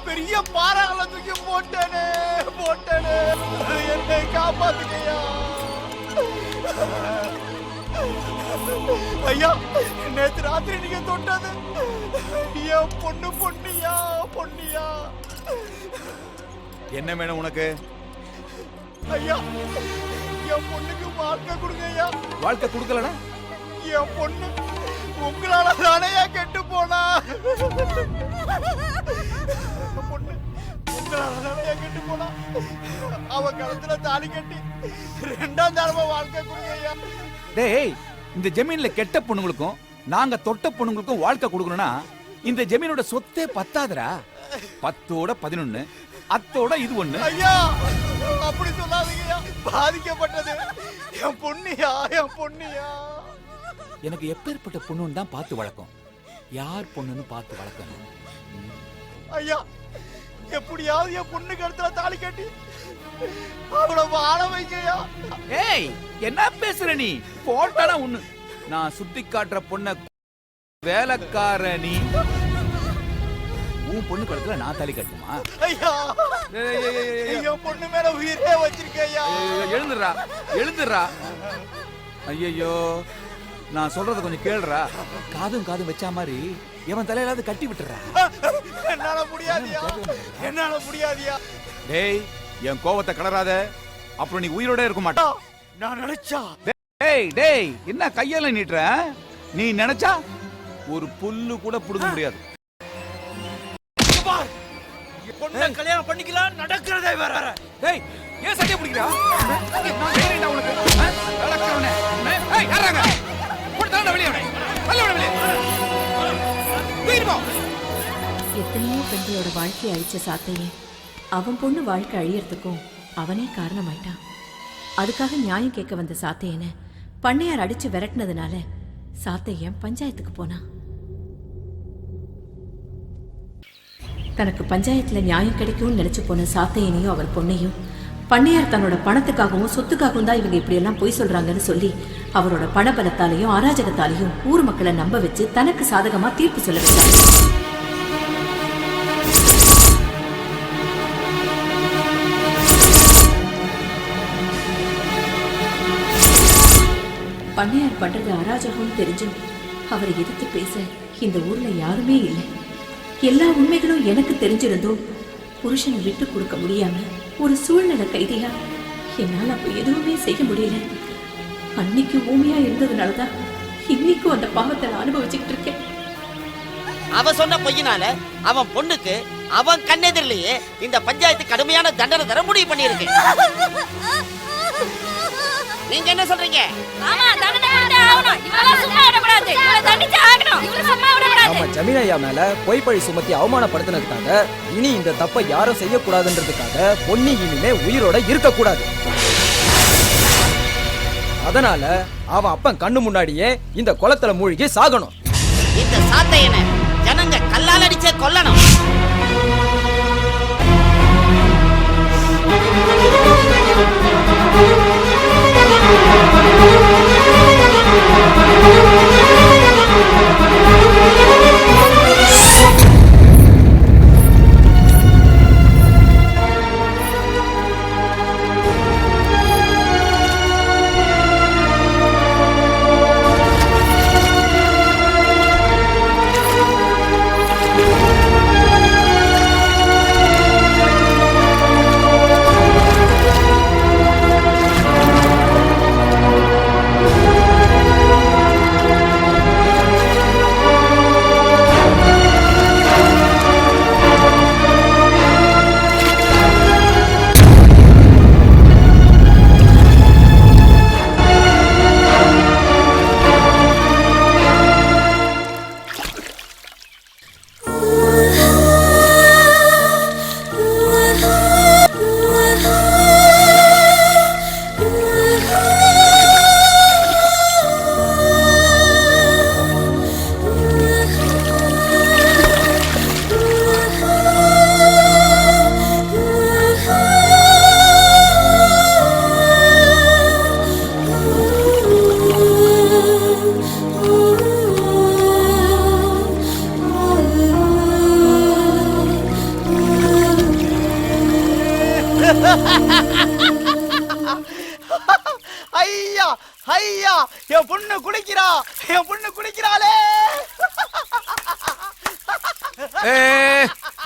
பெரிய பாறாங்களை தூக்கி போட்டேனே என்னை காப்பாத்துக்கையா. ஐயா, நேத்து ராத்திரி நீங்க தொட்டது என் பொன்னியா. என்ன வேணும் உனக்கு? ஐயா, என் பொண்ணுக்கு வாழ்க்கை கொடுங்க ஐயா. வாழ்க்கை கொடுக்கலடா? என் பொண்ணு உங்களால தானே கெட்டு போனா. பொண்ணு உங்களால தானே கெட்டு போனா. அவ கழுத்துல தாலி கட்டி 2ஆம் தடவை வாழ்க்கை கொடுங்க ஐயா. டேய், இந்த ஜமீன்ல கெட்ட பொண்ணுங்களுக்கும் நாங்க தொட்ட பொண்ணுங்களுக்கும் வாழ்க்கை கொடுக்கணும்னா இந்த ஜமீனோட சொத்தே பத்தாதுடா. 10ஓட 11, அத்தோட இது 1. ஐயா, அப்படி சொல்லாதீங்கய்யா. பாதிக்கப்பட்டது என் பொண்ணியா. எனக்கு எப்பேற்பட்ட பொண்ணுன்னு தான் பார்த்து வளர்க்கும். யார் பொண்ணுன்னு பார்த்து வளர்க்கணும். ஐயா, எப்படியாவது என் பொண்ணு கழுத்துல தாலி கட்டி அவளை வாழ வைங்கய்யா. ஏய், என்ன பேசுற நீ? போட்டானா ஒண்ணு. நான் சுத்தி காட்டுற பொண்ண வேலைக்கார நீ. உன் பொண்ணு கழுத்துல நான் தாலி கட்டுமா? ஐயா, என் பொண்ணு மேல உயிரே வச்சிருக்கையா. எழுந்துடுறா. ஐயோ, நான் சொல்றத கொஞ்சம் கேளுடா. காதும் வச்சா மாதிரி எவன் தலையிலாவது கட்டி விட்டுறா. என்னால முடியாதியா. டேய், என் கோவத்தை கலராத, அப்புறம் நீ உயிரோட இருக்க மாட்டா. நான் நினைச்சா. டேய், என்ன கையால நீட்டுற? நீ நினைச்சா ஒரு புல்லு கூட புடுங்க முடியாது. பொண்ணை கல்யாணம் பண்ணிக்கலாம், நடக்கிறதே வேற. டேய், ஏன் சட்டை பிடிக்கிறா? நான் ஏறிட்டா உனக்கு. நடக்கிறவனே. ஏய், யாராங்க? போடுடா வெளிய. எத்தனையோ பெண்களோட வாழ்க்கையை அழிச்ச சாத்தையே அவன் பொண்ணு வாழ்க்கை அழியறதுக்கும் அவனே காரணமாயிட்டான். அதுக்காக நியாயம் கேட்க வந்த சாத்தையனை பண்ணையார் அடிச்சு விரட்டினதுனால சாத்தையன் பஞ்சாயத்துக்கு போனான். தனக்கு பஞ்சாயத்துல நியாயம் கிடைக்கும்னு நினைச்சு போன சாத்தையனையும் அவர் பொண்ணையும் பண்ணையார் தன்னோட பணத்துக்காகவும் சொத்துக்காகவும் தான் இவங்க இப்படியெல்லாம் பொய் சொல்றாங்கன்னு சொல்லி அவரோட பணபலத்தாலையும் அராஜகத்தாலையும் ஊர் மக்களை நம்ப வச்சு தனக்கு சாதகமா தீர்ப்பு சொல்ல வச்சார். பண்ணையார் பண்றது அராஜகம் தெரிஞ்சும் அவரை எதிர்த்து பேச இந்த ஊர்ல யாருமே இல்லை. எல்லா உண்மைகளும் எனக்கு தெரிஞ்சிருந்தும் புருஷனை விட்டு கொடுக்க முடியாம ஒரு சூழ்நிலை கைதியா என்னால அப்ப எதுவுமே செய்ய முடியல. அன்னைக்கு ஊமையா இருந்ததுனாலதான் இன்னைக்கும் அந்த பாவத்தை நான் அனுபவிச்சுக்கிட்டு இருக்கேன். அவ சொன்ன பொய்யினால அவன் பொண்ணுக்கு அவன் கண்ணெதிரிலேயே இந்த பஞ்சாயத்து கடுமையான தண்டனை தர முடிவு பண்ணியிருக்கு. நீங்க என்ன சொல்றீங்க? ஆமா, தண்டனை கொடுத்தே ஆகணும். இவள சும்மா விட கூடாது. இவள தண்டிச்சே ஆகணும். இவள சும்மா விட கூடாது. நம்ம ஜமீனையா மேல பொய் பழி சுமத்தி அவமானப்படுத்தினதுக்காக இனி இந்த தப்பை யாரும் செய்யக்கூடாதுன்றதுக்காக பொன்னி இனிமே உயிரோட இருக்க கூடாது. அதனால அவன் அப்பன் கண்ணு முன்னாடியே இந்த குளத்துல மூழ்கி சாகணும். இந்த சாத்தையனை ஜனங்க கல்லால் அடிச்சே கொல்லணும். ஐயா ஐயா என் பொண்ணு குடிக்கிறா, என் பொண்ணு குடிக்கிறாளே.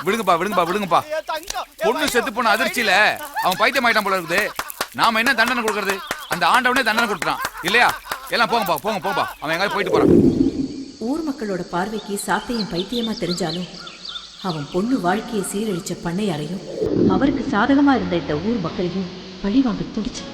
விடுங்கப்பா விடுங்கப்பா விடுங்கப்பா. பொண்ணு செத்து போன அதிர்ச்சியில அவன் பைத்தியம் ஆயிட்டான் போல இருக்குது. நாம என்ன தண்டனை கொடுக்கறது? அந்த ஆண்டவனே தண்டனை கொடுத்துறான் இல்லையா? எல்லாம் போங்கப்பா போங்க போங்கப்பா. அவன் எங்காவது போயிட்டு போறான். ஊர் மக்களோட பார்வைக்கு சாத்தையும் பைத்தியமா தெரிஞ்சாலும் அவன் பொண்ணு வாழ்க்கையை சீரழிச்ச பண்ணையாரையும் அவருக்கு சாதகமா இருந்த இந்த ஊர் மக்களையும் பழி வாங்க துடிச்சு.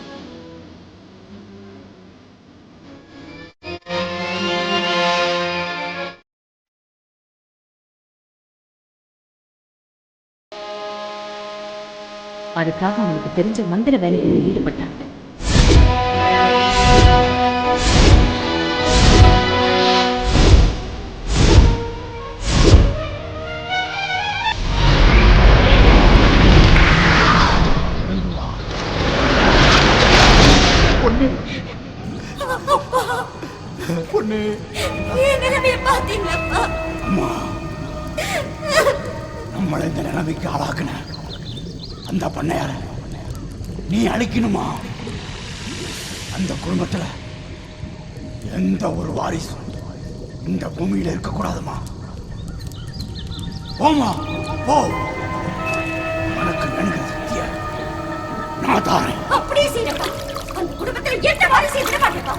அதுக்காக அவனுக்கு தெரிஞ்ச மந்திர வேலைகளில் ஈடுபட்டான். பொண்ணு அம்மா, நம்மளை இந்த நிலைமைக்கு ஆளாக்குன அந்த பண்ணையார நீ அழிக்கணுமா? அந்த குடும்பத்துல எந்த ஒரு வாரிசு இந்த பூமியில இருக்கக்கூடாதுமா. போமா போ, உனக்கு வேணுகிற சக்திய நான் தாரேன். அப்படியே செய்யப்பா. அந்த குடும்பத்தில் எந்த வாரிசையும் விட மாட்டேப்பா.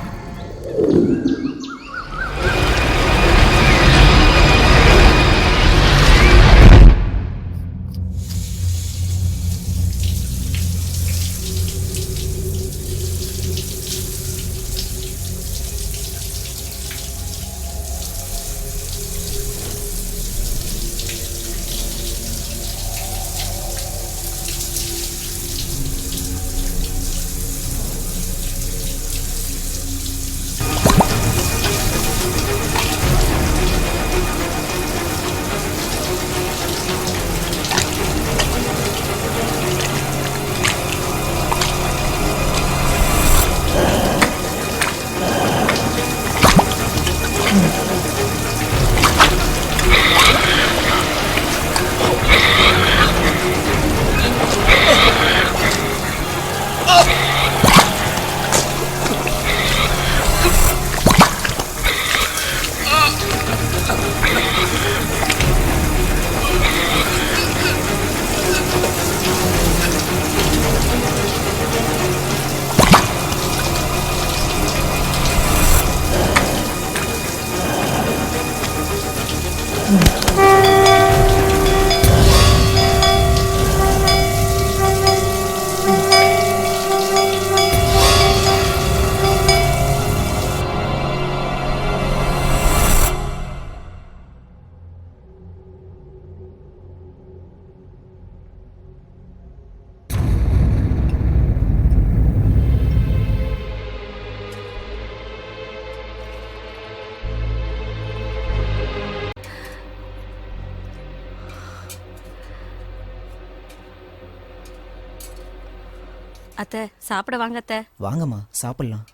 அத்தை சாப்பிட வாங்க அத்தை. வாங்கம்மா சாப்பிடலாம்.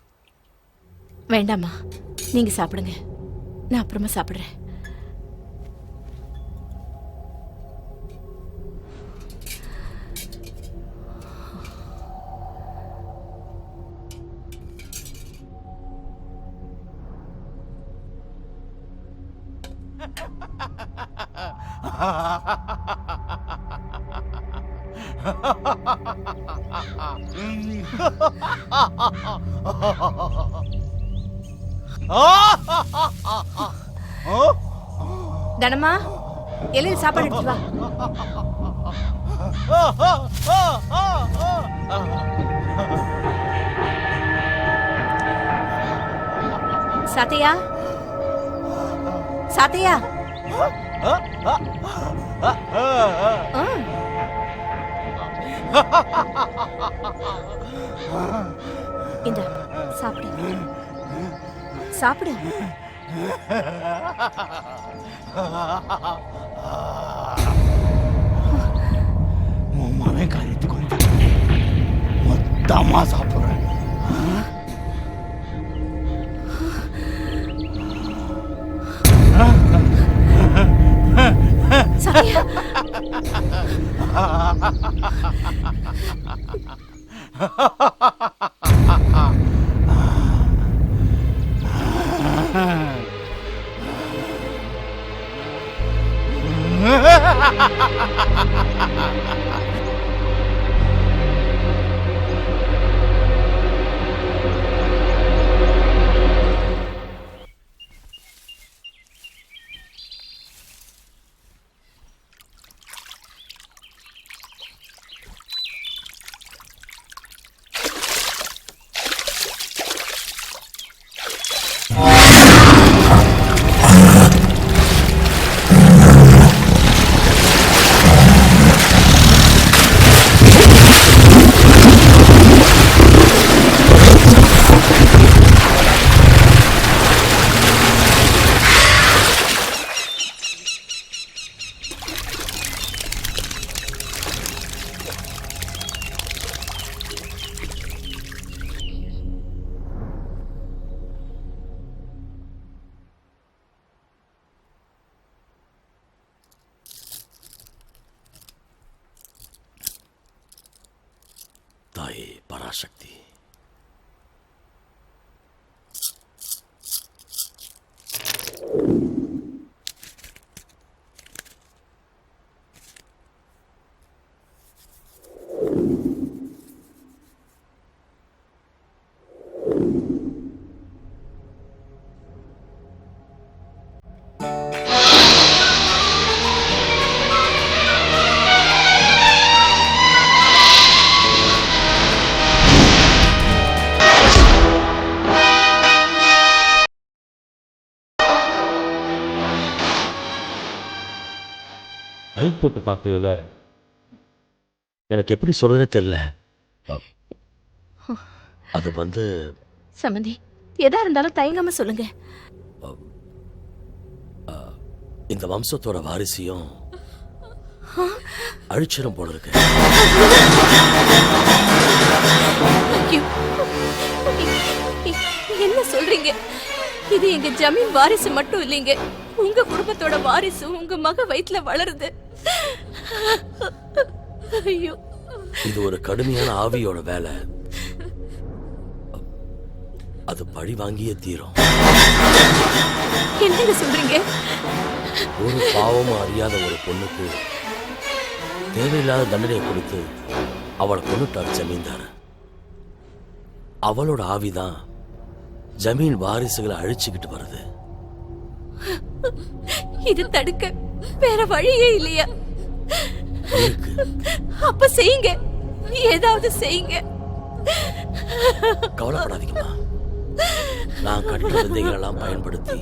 வேண்டாம்மா, நீங்க சாப்பிடுங்க, நான் அப்புறமா சாப்பிடுறேன். தனமா, எல்லையில சாப்பாடு எடுத்து வா. சாத்தையா, சாத்தையா. இந்த சாப்பிடு, சாப்பிடு. மகன் காரியத்துக்கு வந்து மொத்தமா சாப்பிடுறேன். சாத்தையா, தாயே பராசக்தி, போட்டு பார்க்கல, எனக்கு எப்படி சொல்றதுனே தெரியல. அது வந்து சம்பந்தி, எதா இருந்தாலும் தயங்காம சொல்லுங்க. இந்த வம்சத்தோட வாரிசையும் அழிச்சிடும் போல இருக்கு. என்ன சொல்றீங்க? இது எங்க ஜமீன் வாரிசு மட்டும் இல்லைங்க, உங்க குடும்பத்தோட வாரிசு உங்க மக வயித்துல வளருது. ஐயோ, இது ஒரு கடுமையான ஆவியோட வேலை. அது பழி வாங்கியே தீரும். என்னங்க சொல்றீங்க? ஒரு பாவமும் அறியாத ஒரு பொண்ணுக்கு தேவையில்லாத தண்டனையை கொடுத்து அவளை கொன்னுட்டார் ஜமீன்தார். அவளோட ஆவிதான் ஜமீன் வாரிசுகளை அழிச்சுக்கிட்டு வருது. இது தடுக்க வேற வழியே இல்லையா? அப்ப செய்யுங்க, ஏதாவது செய்யுங்க. கவலைப்படாதீங்கம்மா, நான் கற்ற விதைகளெல்லாம் பயன்படுத்தி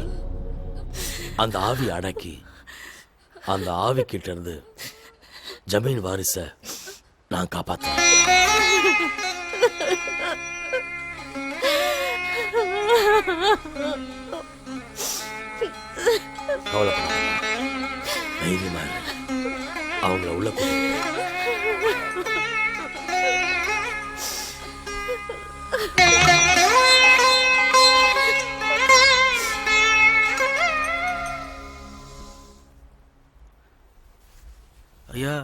அந்த ஆவி அடக்கி அந்த ஆவி கிட்ட இருந்து ஜமீன் வாரிச நான் காப்பாத்தேன். கவலைப்படாதீங்க, தைரியமா இரு. அவங்கள உள்ள ஐயா.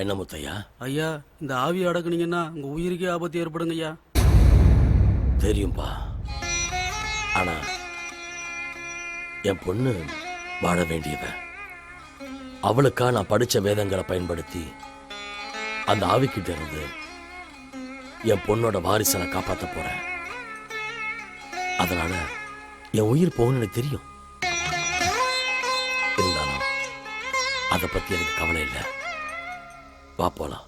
என்ன முத்தையா? ஐயா, இந்த ஆவி அடக்குனீங்கன்னா உங்க உயிருக்கே ஆபத்து ஏற்படுங்க ஐயா. தெரியும்பா. ஆனா என் பொண்ணு வாழ வேண்டியவன். அவளுக்கா நான் படிச்ச வேதங்களை பயன்படுத்தி அந்த ஆவிக்கிட்ட இருந்து என் பொண்ணோட வாரிசை நான் காப்பாற்ற போறேன். அதனால என் உயிர் போகணும்னு எனக்கு தெரியும். இருந்தாலும் அதை பத்தி எனக்கு கவலை இல்லை. வா போலாம்.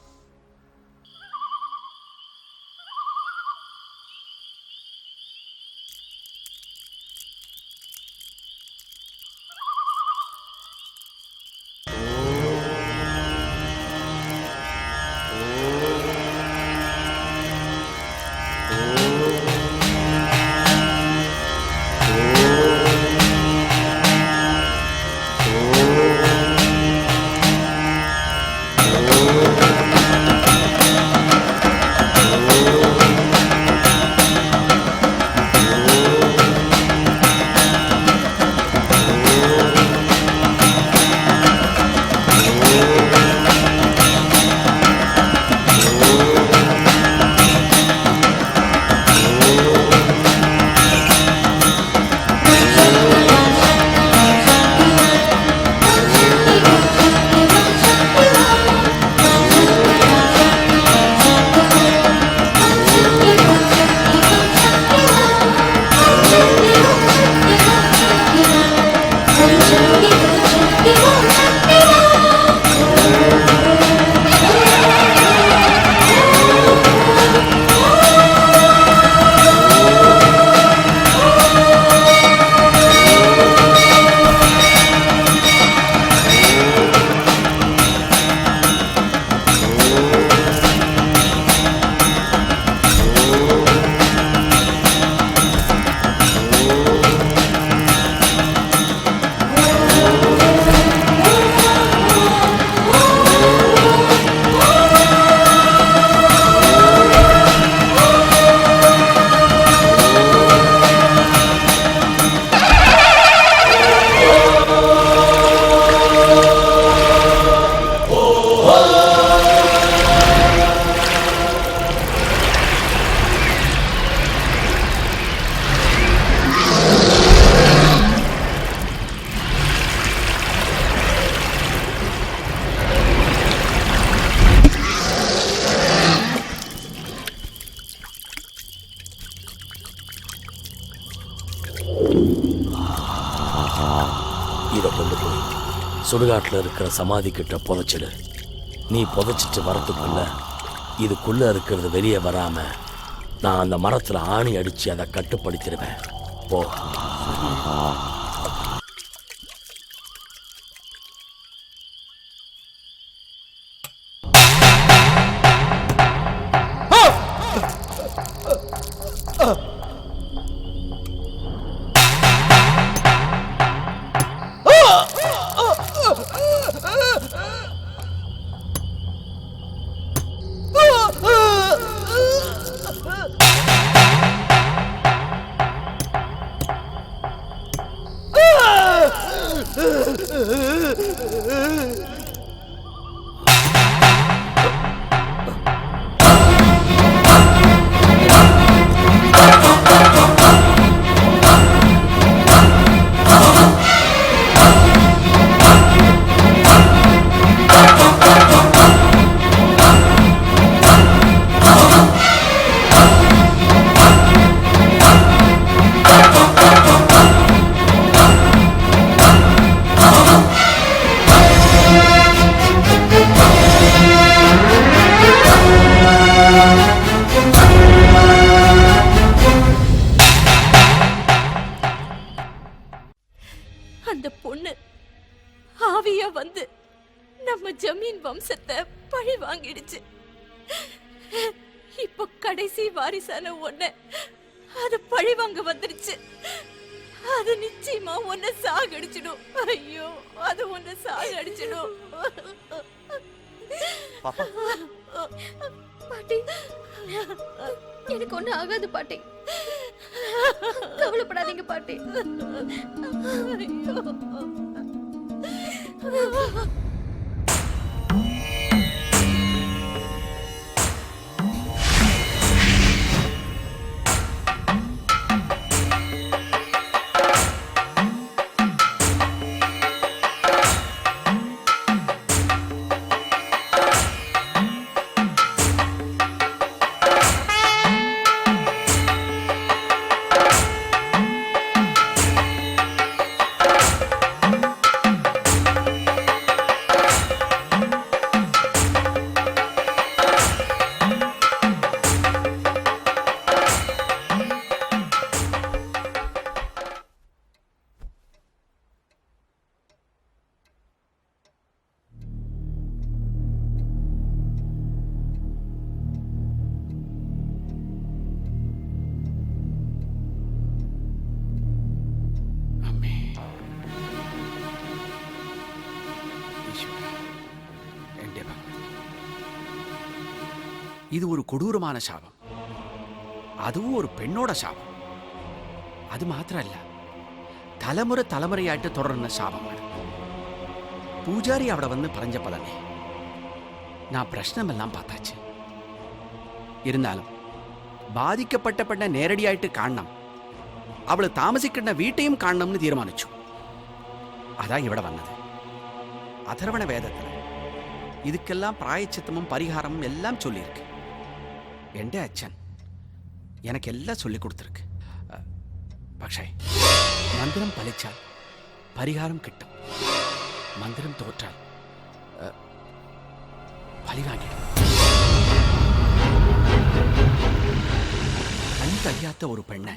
இதை கொண்டு போய் சுடுகாட்டில் இருக்கிற சமாதி கிட்ட புதைச்சிடு. நீ புதைச்சிட்டு வரத்துக்குள்ள இதுக்குள்ள இருக்கிறது வெளியே வராம நான் அந்த மரத்துல ஆணி அடிச்சு அதை கட்டுப்படுத்திடுவேன். போ. அந்த பொண்ணு ஆவியா வந்து நம்ம ஜமீன் வம்சத்தை பழி வாங்கிடுச்சு. இப்ப கடைசி வாரிசான ஒன்ன அது பழி வாங்க வந்துருச்சு. அது நிச்சயமா உன்னை சாகடிச்சிடும். ஐயோ, அது உன்னை சாகடிச்சிடும். பாட்டி, எனக்கு ஒண்ணு ஆகாது பாட்டி. கவலைப்படாதீங்க பாட்டி. ஐயோ. இது ஒரு கொடூரமான சாபம். அதுவும் ஒரு பெண்ணோட சாபம். அது மாத்திரம் இல்ல, தலைமுறை தலைமுறையாയിട്ട് தொடர்ന്ന சாபമാണ്. പൂജാരി അവിടെ വന്ന് പറഞ്ഞപ്പോൾ തന്നെ ഞാൻ പ്രശ്നമെല്ലാം பார்த்தாச்சு. ഇരുന്നാലും ബാധിക്കപ്പെട്ട പെണ്ണെ നേരടിയായിട്ട് കാണണം, അവള് താമസിക്കുന്ന വീട്ടെയും കാണണമെന്ന് തീരുമാനിച്ചു. അതാ ഇവിടെ വന്നത്. അഥർവണ വേദത്തിൽ இதுக்கெல்லாம் பிராயச்சித்தமும் பரிகாரமும் எல்லாம் சொல்லியிருக்கு. എൻ്റെ അച്ഛൻ എനിക്കെല്ലാം ചൊല്ലിക്കൊടുത്തിருக்கு. പക്ഷേ മന്ത്രം ഫലിച്ചാൽ പരിഹാരം കിട്ടും, മന്ത്രം തോറ്റാൽ பழி வாங்கிடும். கண் தெரியாத ஒரு பெண்ணை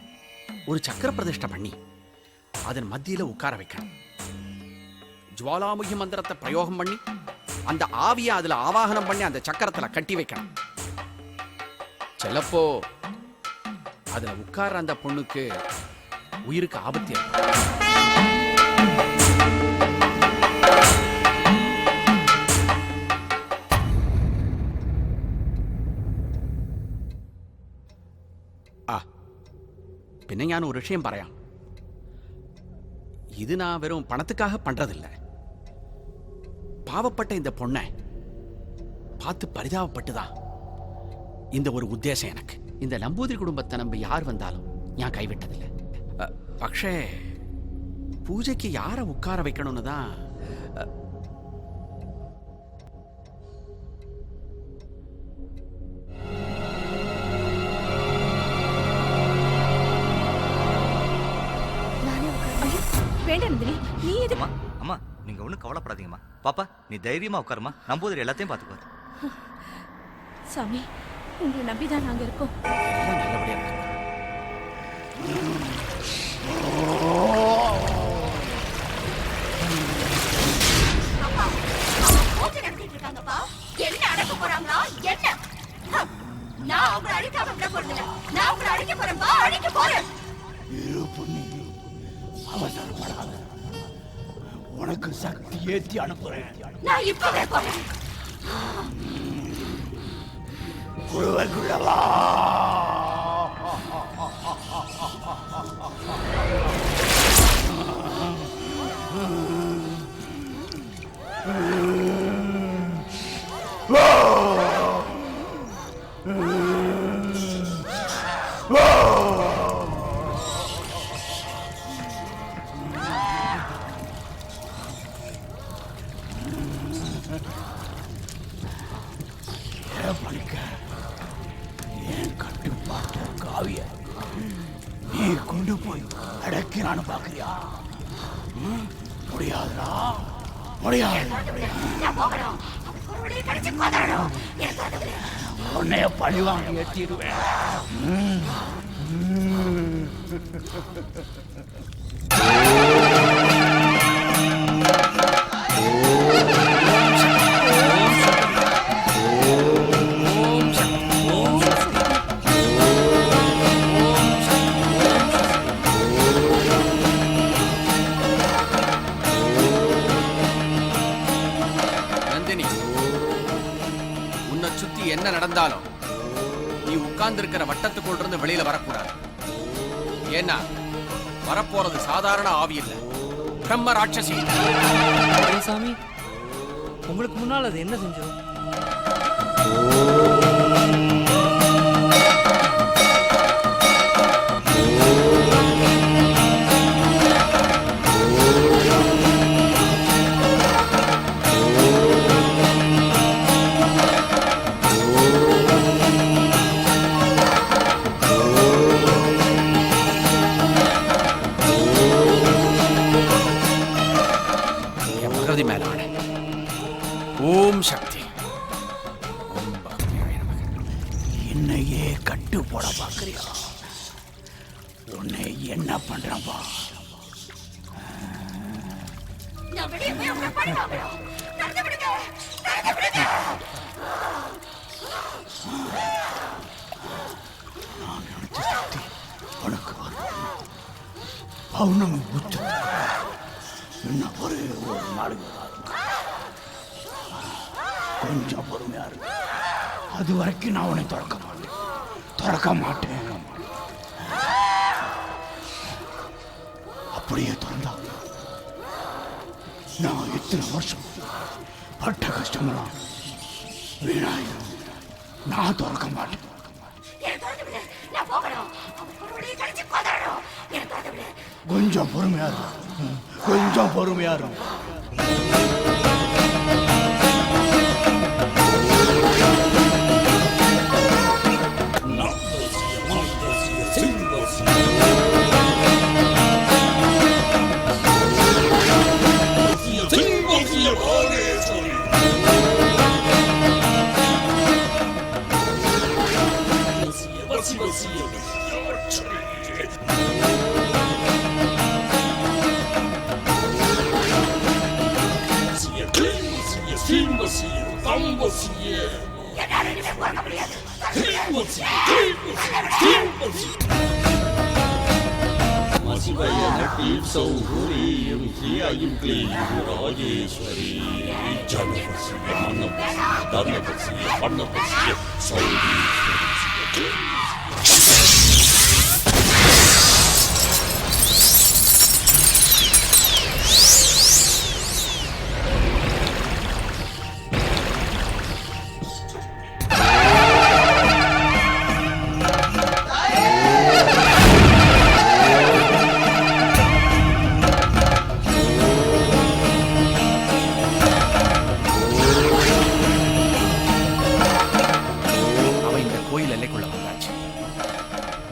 ஒரு சக்கர பிரதிஷ்டை பண்ணி அதன் மத்தியில உட்கார வைக்கணும். ஜுவாலாமுகி மந்திரத்தை பிரயோகம் பண்ணி அந்த ஆவியை அதுல ஆவாகனம் பண்ணி அந்த சக்கரத்துல கட்டி வைக்கணும். சிலப்போ அதுல உட்கார அந்த பொண்ணுக்கு உயிருக்கு ஆபத்து ஏற்படும். പിന്നെ ഞാൻ ഒരു വിഷയം പറയാം. இது நான் வெறும் பணத்துக்காக பண்றதில்லை. பாவப்பட்ட இந்த பொண்ணை பார்த்து பரிதாபப்பட்டுதான் இந்த ஒரு உத்தேசம் எனக்கு. இந்த நம்பூதிரி குடும்பத்தை நம்ப யார் வந்தாலும் நான் கைவிட்டதில்லை. പക്ഷേ பூஜைக்கு யாரை உட்கார வைக்கணும்னு தான் நீ எதுமா? அம்மா நீங்க ஒன்றும் கவலைப்படாதீங்கம்மா. பாப்பா நீ தைரியமா உட்காருமா, நம்பூதிரி எல்லாத்தையும் பார்த்துக்குவார். சாமி, உங்களை நம்பிதான் நாங்க இருக்கோம். எல்லாம் நல்லபடியா இருக்கு. என்ன அடக்க போறாங்களா? என்ன? நான் அவங்களை அடிக்காம விட போறதில்லை. நான் அவங்களை அடிக்க போறேன்பா, அடிக்க போறேன். அவசரப்படாத, உனக்கு சக்தி ஏத்தி அனுப்புறேன். நான் இப்பவே போறேன். குழுவா நீ கொண்டு போய் அடக்கிறான்னு பாக்குறியா? முடியாதுடா, முடியாது. உன்னைய பழிவாங்க ஏற்றிடுவேன். என்ன நடந்தாலும் நீ உட்கார்ந்து இருக்கிற வட்டத்துக்குள் இருந்து வெளியில வரக்கூடாது. ஏன்னா வரப்போறது சாதாரண ஆவி இல்ல, பிரம்ம ராட்சசி. சாமி, உங்களுக்கு முன்னால் அது என்ன செஞ்சோம்? ஓம் சக்தி, ஓம் பக்தியாய நமக. என்னையே கட்டு போட பாக்குறியா? உன்னை என்ன பண்றப்பா? நான் நினைச்ச சக்தி உனக்கு பௌர்ணமி உச்ச இன்னும் ஒரே ஒரு நாளுக்கு கொஞ்சம் பொறுமையா இருக்கு. அது வரைக்கும் நான் உன்னை திறக்க மாட்டேன். அப்படியே திறந்தா நான் இத்தனை வருஷம் பட்ட கஷ்டமெல்லாம் வீணாயிடும். நான் திறக்க மாட்டேன். கொஞ்சம் பொறுமையா இருக்கும்.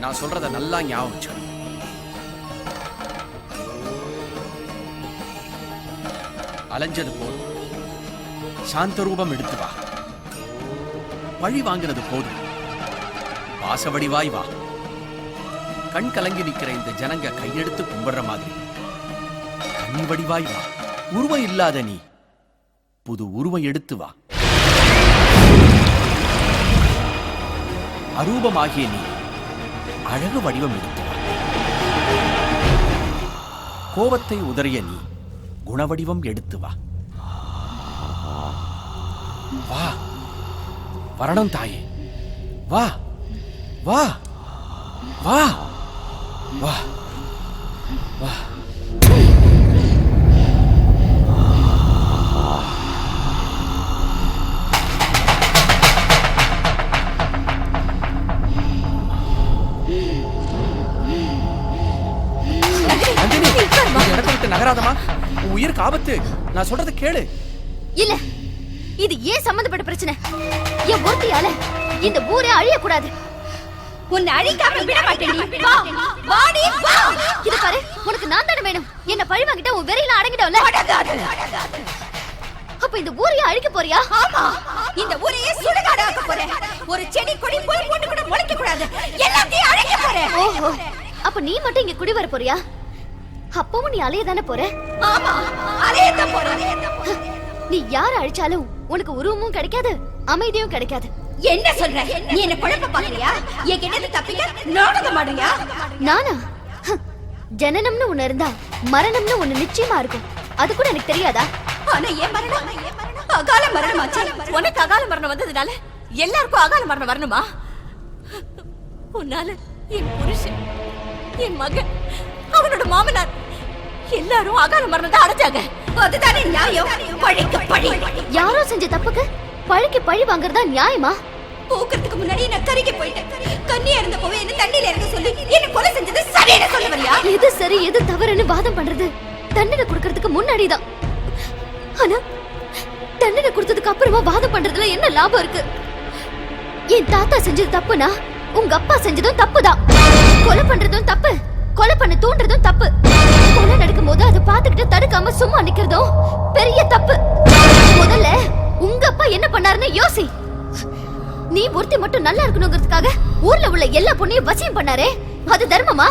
நான் சொல்றத நல்லா ஞாபகம் வச்சுக்கணும். அலைஞ்சது போதும், சாந்த ரூபம் எடுத்து வா. பழி வாங்கினது போதும், வாசவடிவாய் வா. கண் கலங்கி நிக்கிற இந்த ஜனங்க கையெடுத்து கும்பிடுற மாதிரி கண்ணி வடிவாய் வா. உருவம் இல்லாத நீ புது உருவம் எடுத்து வா. அரூபமாகிய நீ அழகு வடிவம் எடுத்து வா. கோபத்தை உதறிய நீ குணவடிவம் எடுத்து வா. வா, வரணும் தாயே, வா வா வா வா வா. நகராதமா, உன் உயிருக்கு ஆபத்து. நான் சொல்றத கேளு. இல்ல, இது ஏன் சம்பந்தப்பட்ட பிரச்சனை? என் ஒருத்தியால இந்த ஊரே அழியக்கூடாது. உன்னை அழிக்காம விட மாட்டேன். வா வாடி வா. இது பாரு, உனக்கு நான் தானே வேணும். என்ன பழி வாங்கிட்ட உன் வெறியில அடங்கிட்டவல. அப்ப இந்த ஊரையே அழிக்க போறியா? ஆமா, இந்த ஊரையே சுடுகாடு ஆக்க போறேன். ஒரு செடி கொடி புல் போட்டு கூட முளைக்க கூடாது, எல்லாத்தையும் அழிக்க போறேன். ஓஹோ, அப்ப நீ மட்டும் இங்க குடி வர போறியா? அப்பவும் நீ அலைய தானே போற? ஆமா, அலையதான் போறேன். நீ யார அழிச்சாலும் உனக்கு உருவமும் கிடைக்காது, அமைதியும் கிடைக்காது. என்ன சொல்ற? நீ என்ன குழப்ப பாக்குறியா? என் கிட்ட தப்பிக்க நாடகம் ஆடுறியா? நானா? ஜனனம்னு ஒண்ணு இருந்தா மரணம்னு ஒண்ணு நிச்சயமா இருக்கும். அது கூட எனக்கு தெரியாதா? ஆனா ஏன் மரணம் அகால மரணம் ஆச்சு. உனக்கு அகால மரணம் வந்ததுனால எல்லாருக்கும் அகால மரணம் வரணுமா? உன்னால என் புருஷன், என் மகன், அவனோட மாமனார் எல்லாரும் அகால மரணத்தை அடைஞ்சாங்க. அதுதானே நியாயம். பழிக்கு பழி. யாரோ செஞ்ச தப்புக்கு பழிக்கு பழி வாங்குறதா நியாயமா? போக்குறதுக்கு முன்னாடி நான் கருகி போயிட்டேன். கண்ணியா இருந்த போவே என்ன தண்ணியில இறங்க சொல்லி என்ன கொலை செஞ்சது சரியான சொல்ல வரியா? எது சரி எது தவறுன்னு வாதம் பண்றது தண்டனை கொடுக்கறதுக்கு முன்னாடிதான். ஆனா தண்டனை கொடுத்ததுக்கு அப்புறமா வாதம் பண்றதுல என்ன லாபம் இருக்கு? என் தாத்தா செஞ்சது தப்புனா உங்க அப்பா செஞ்சதும் தப்புதான். கொலை பண்றதும் தப்பு, கொலை பண்ண தூண்டுறதும் தப்பு. கொலை நடக்கும் போது அதை பார்த்துக்கிட்டு தடுக்காம சும்மா நிக்கிறதும் பெரிய தப்பு. முதல்ல உங்க அப்பா என்ன பண்ணாருன்னு யோசி. நீ ஒருத்தி மட்டும் நல்லா இருக்கணுங்கிறதுக்காக ஊர்ல உள்ள எல்லா பொண்ணையும் வசியம் பண்ணாரே, அது தர்மமா?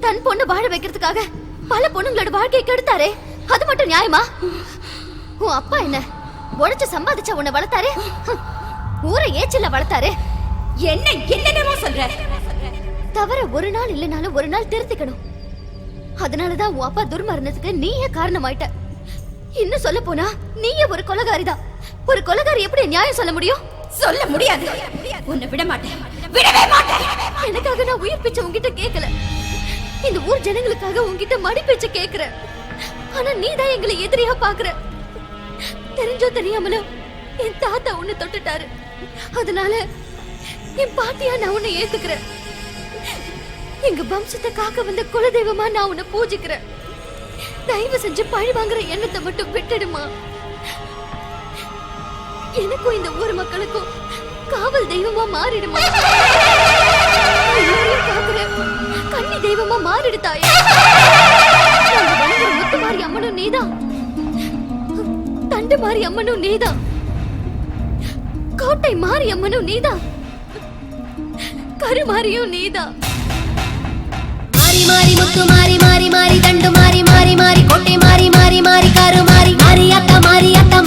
தன் பொண்ணு வாழ வைக்கிறதுக்காக பல பொண்ணுங்களோட வாழ்க்கையை கெடுத்தாரே, அது மட்டும் நியாயமா? உன் அப்பா என்ன உழைச்சு சம்பாதிச்ச உன்னை வளர்த்தாரு, ஊரை ஏச்சில வளர்த்தாரு. என்ன என்னென்னமோ சொல்ற? தவற ஒரு நாள் இல்லைனாலும் ஒரு நாள் திருத்திக்கணும். அதனாலதான் உன் அப்பா துர்மரணத்துக்கு நீயே காரணமாயிட்ட. இன்னும் சொல்ல போனா நீயே ஒரு கொலைகாரிதான். ஒரு கொலைகாரி எப்படி நியாயம் சொல்ல முடியும்? சொல்ல முடியாது. உன்னை விட மாட்டேன், விடவே மாட்டேன். எனக்காக நான் உயிர் பிச்சை உன்கிட்ட கேட்கல. இந்த ஊர் ஜனங்களுக்காக உன்கிட்ட மடி பிச்சை கேட்கிறேன். ஆனா நீதான் எங்களை எதிரியா பாக்குற. தெரிஞ்சோ தெரியாமலோ என் தாத்தா உன்னை தொட்டுட்டாரு. அதனால என் பாட்டியா நான் உன்னை ஏத்துக்கிறேன். எங்க வம்சத்தை காக்க வந்த குலதெய்வமா நான் உன்னை பூஜிக்கிறேன். தயவு செஞ்சு பழி வாங்குற எண்ணத்தை மட்டும் விட்டுடுமா. எனக்கும் இந்த ஊர் மக்களுக்கும் காவல் தெய்வமா மாறிடுமா. கன்னி தெய்வமா மாறிடு தாயே. முத்து மாறி அம்மனும் நீதான், தண்டு மாறி அம்மனும் நீதான், கோட்டை மாறி அம்மனும் நீதான், கருமாரியும் நீதான். மாறி மாறி முத்து மாறி மாறி மாறி தண்டு மாறி மாறி மாறி கோட்டை மாறி மாறி மாறி கரு மாறி மாறியாத்தா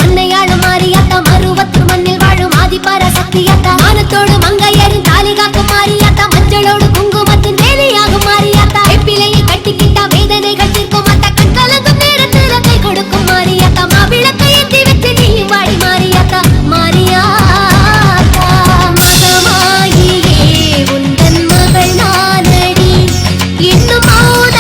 மண்ணையாளும் மாறியாத்தா மருவத்து மண்ணில் வாழும் ஆதிபார சக்தியாத்தா மானத்தோடு மங்கையரின் தாலி காக்கும் மாறியாத்தா மஞ்சளோடு குங்குமத்தின் வேலையாகும் மாறியாத்தா வெப்பிலையில் கட்டிக்கிட்டா வேதனைகள் தீர்க்கும் அத்தா கண்கலங்கும் நேரத்தில் கை கொடுக்கும் மாறியாத்தா மாவிளக்கை ஏற்றி வச்சு நீயும் வாடி மாறியாத்தா மாறியாத்தா மகமாயியே உந்தன் மகள் நானடி இன்னும் மௌன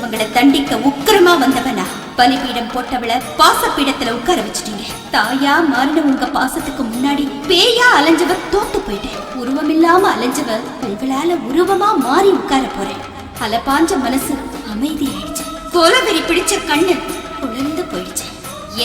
செஞ்சவங்களை தண்டிக்க உக்கிரமா வந்தவனா? பலிபீடம் போட்டவளை பாசப்பீடத்துல உட்கார வச்சுட்டீங்க. தாயா மாறின உங்க பாசத்துக்கு முன்னாடி பேயா அலைஞ்சவ தோத்து போயிட்டேன். உருவமில்லாம அலைஞ்சவ உங்களால உருவமா மாறி உட்கார போறேன். அலப்பாஞ்ச மனசு அமைதியாயிடுச்சு. கோலவெறி பிடிச்ச கண்ணு குளிர்ந்து போயிடுச்சு.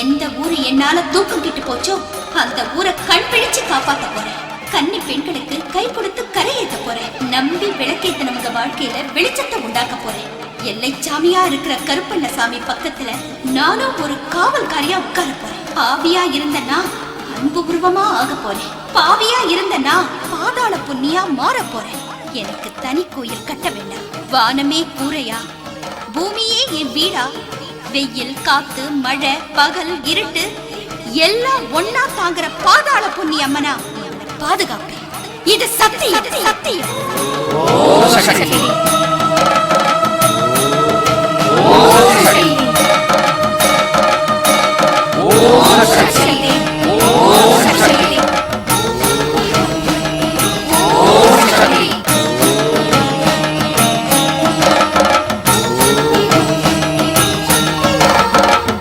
எந்த ஊரு என்னால தூக்கம் கிட்டு போச்சோ அந்த ஊரை கண் பிடிச்சு காப்பாத்த போறேன். கன்னி பெண்களுக்கு கை கொடுத்து கரையேற்ற போறேன். நம்பி விளக்கேத்தனவங்க வாழ்க்கையில வெளிச்சத்தை உண்டாக்க போறேன். எல்லை சாமியா இருக்கிற கருப்பண்ண சாமி பக்கத்துல நானும் ஒரு காவல்காரியா உட்கார போறேன். ஆவியா இருந்தனா அன்பு உருவமா ஆக போறேன். பாவியா இருந்தனா பாதாள புண்ணியா மாற போறேன். எனக்கு தனி கோயில் கட்ட வேண்டாம். வானமே கூரையா, பூமியே என் வீடா, வெயில் காத்து மழை பகல் இருட்டு எல்லாம் ஒன்னா தாங்குற பாதாள புண்ணியம்மனா பாதுகாப்பேன். இது சத்தியம்.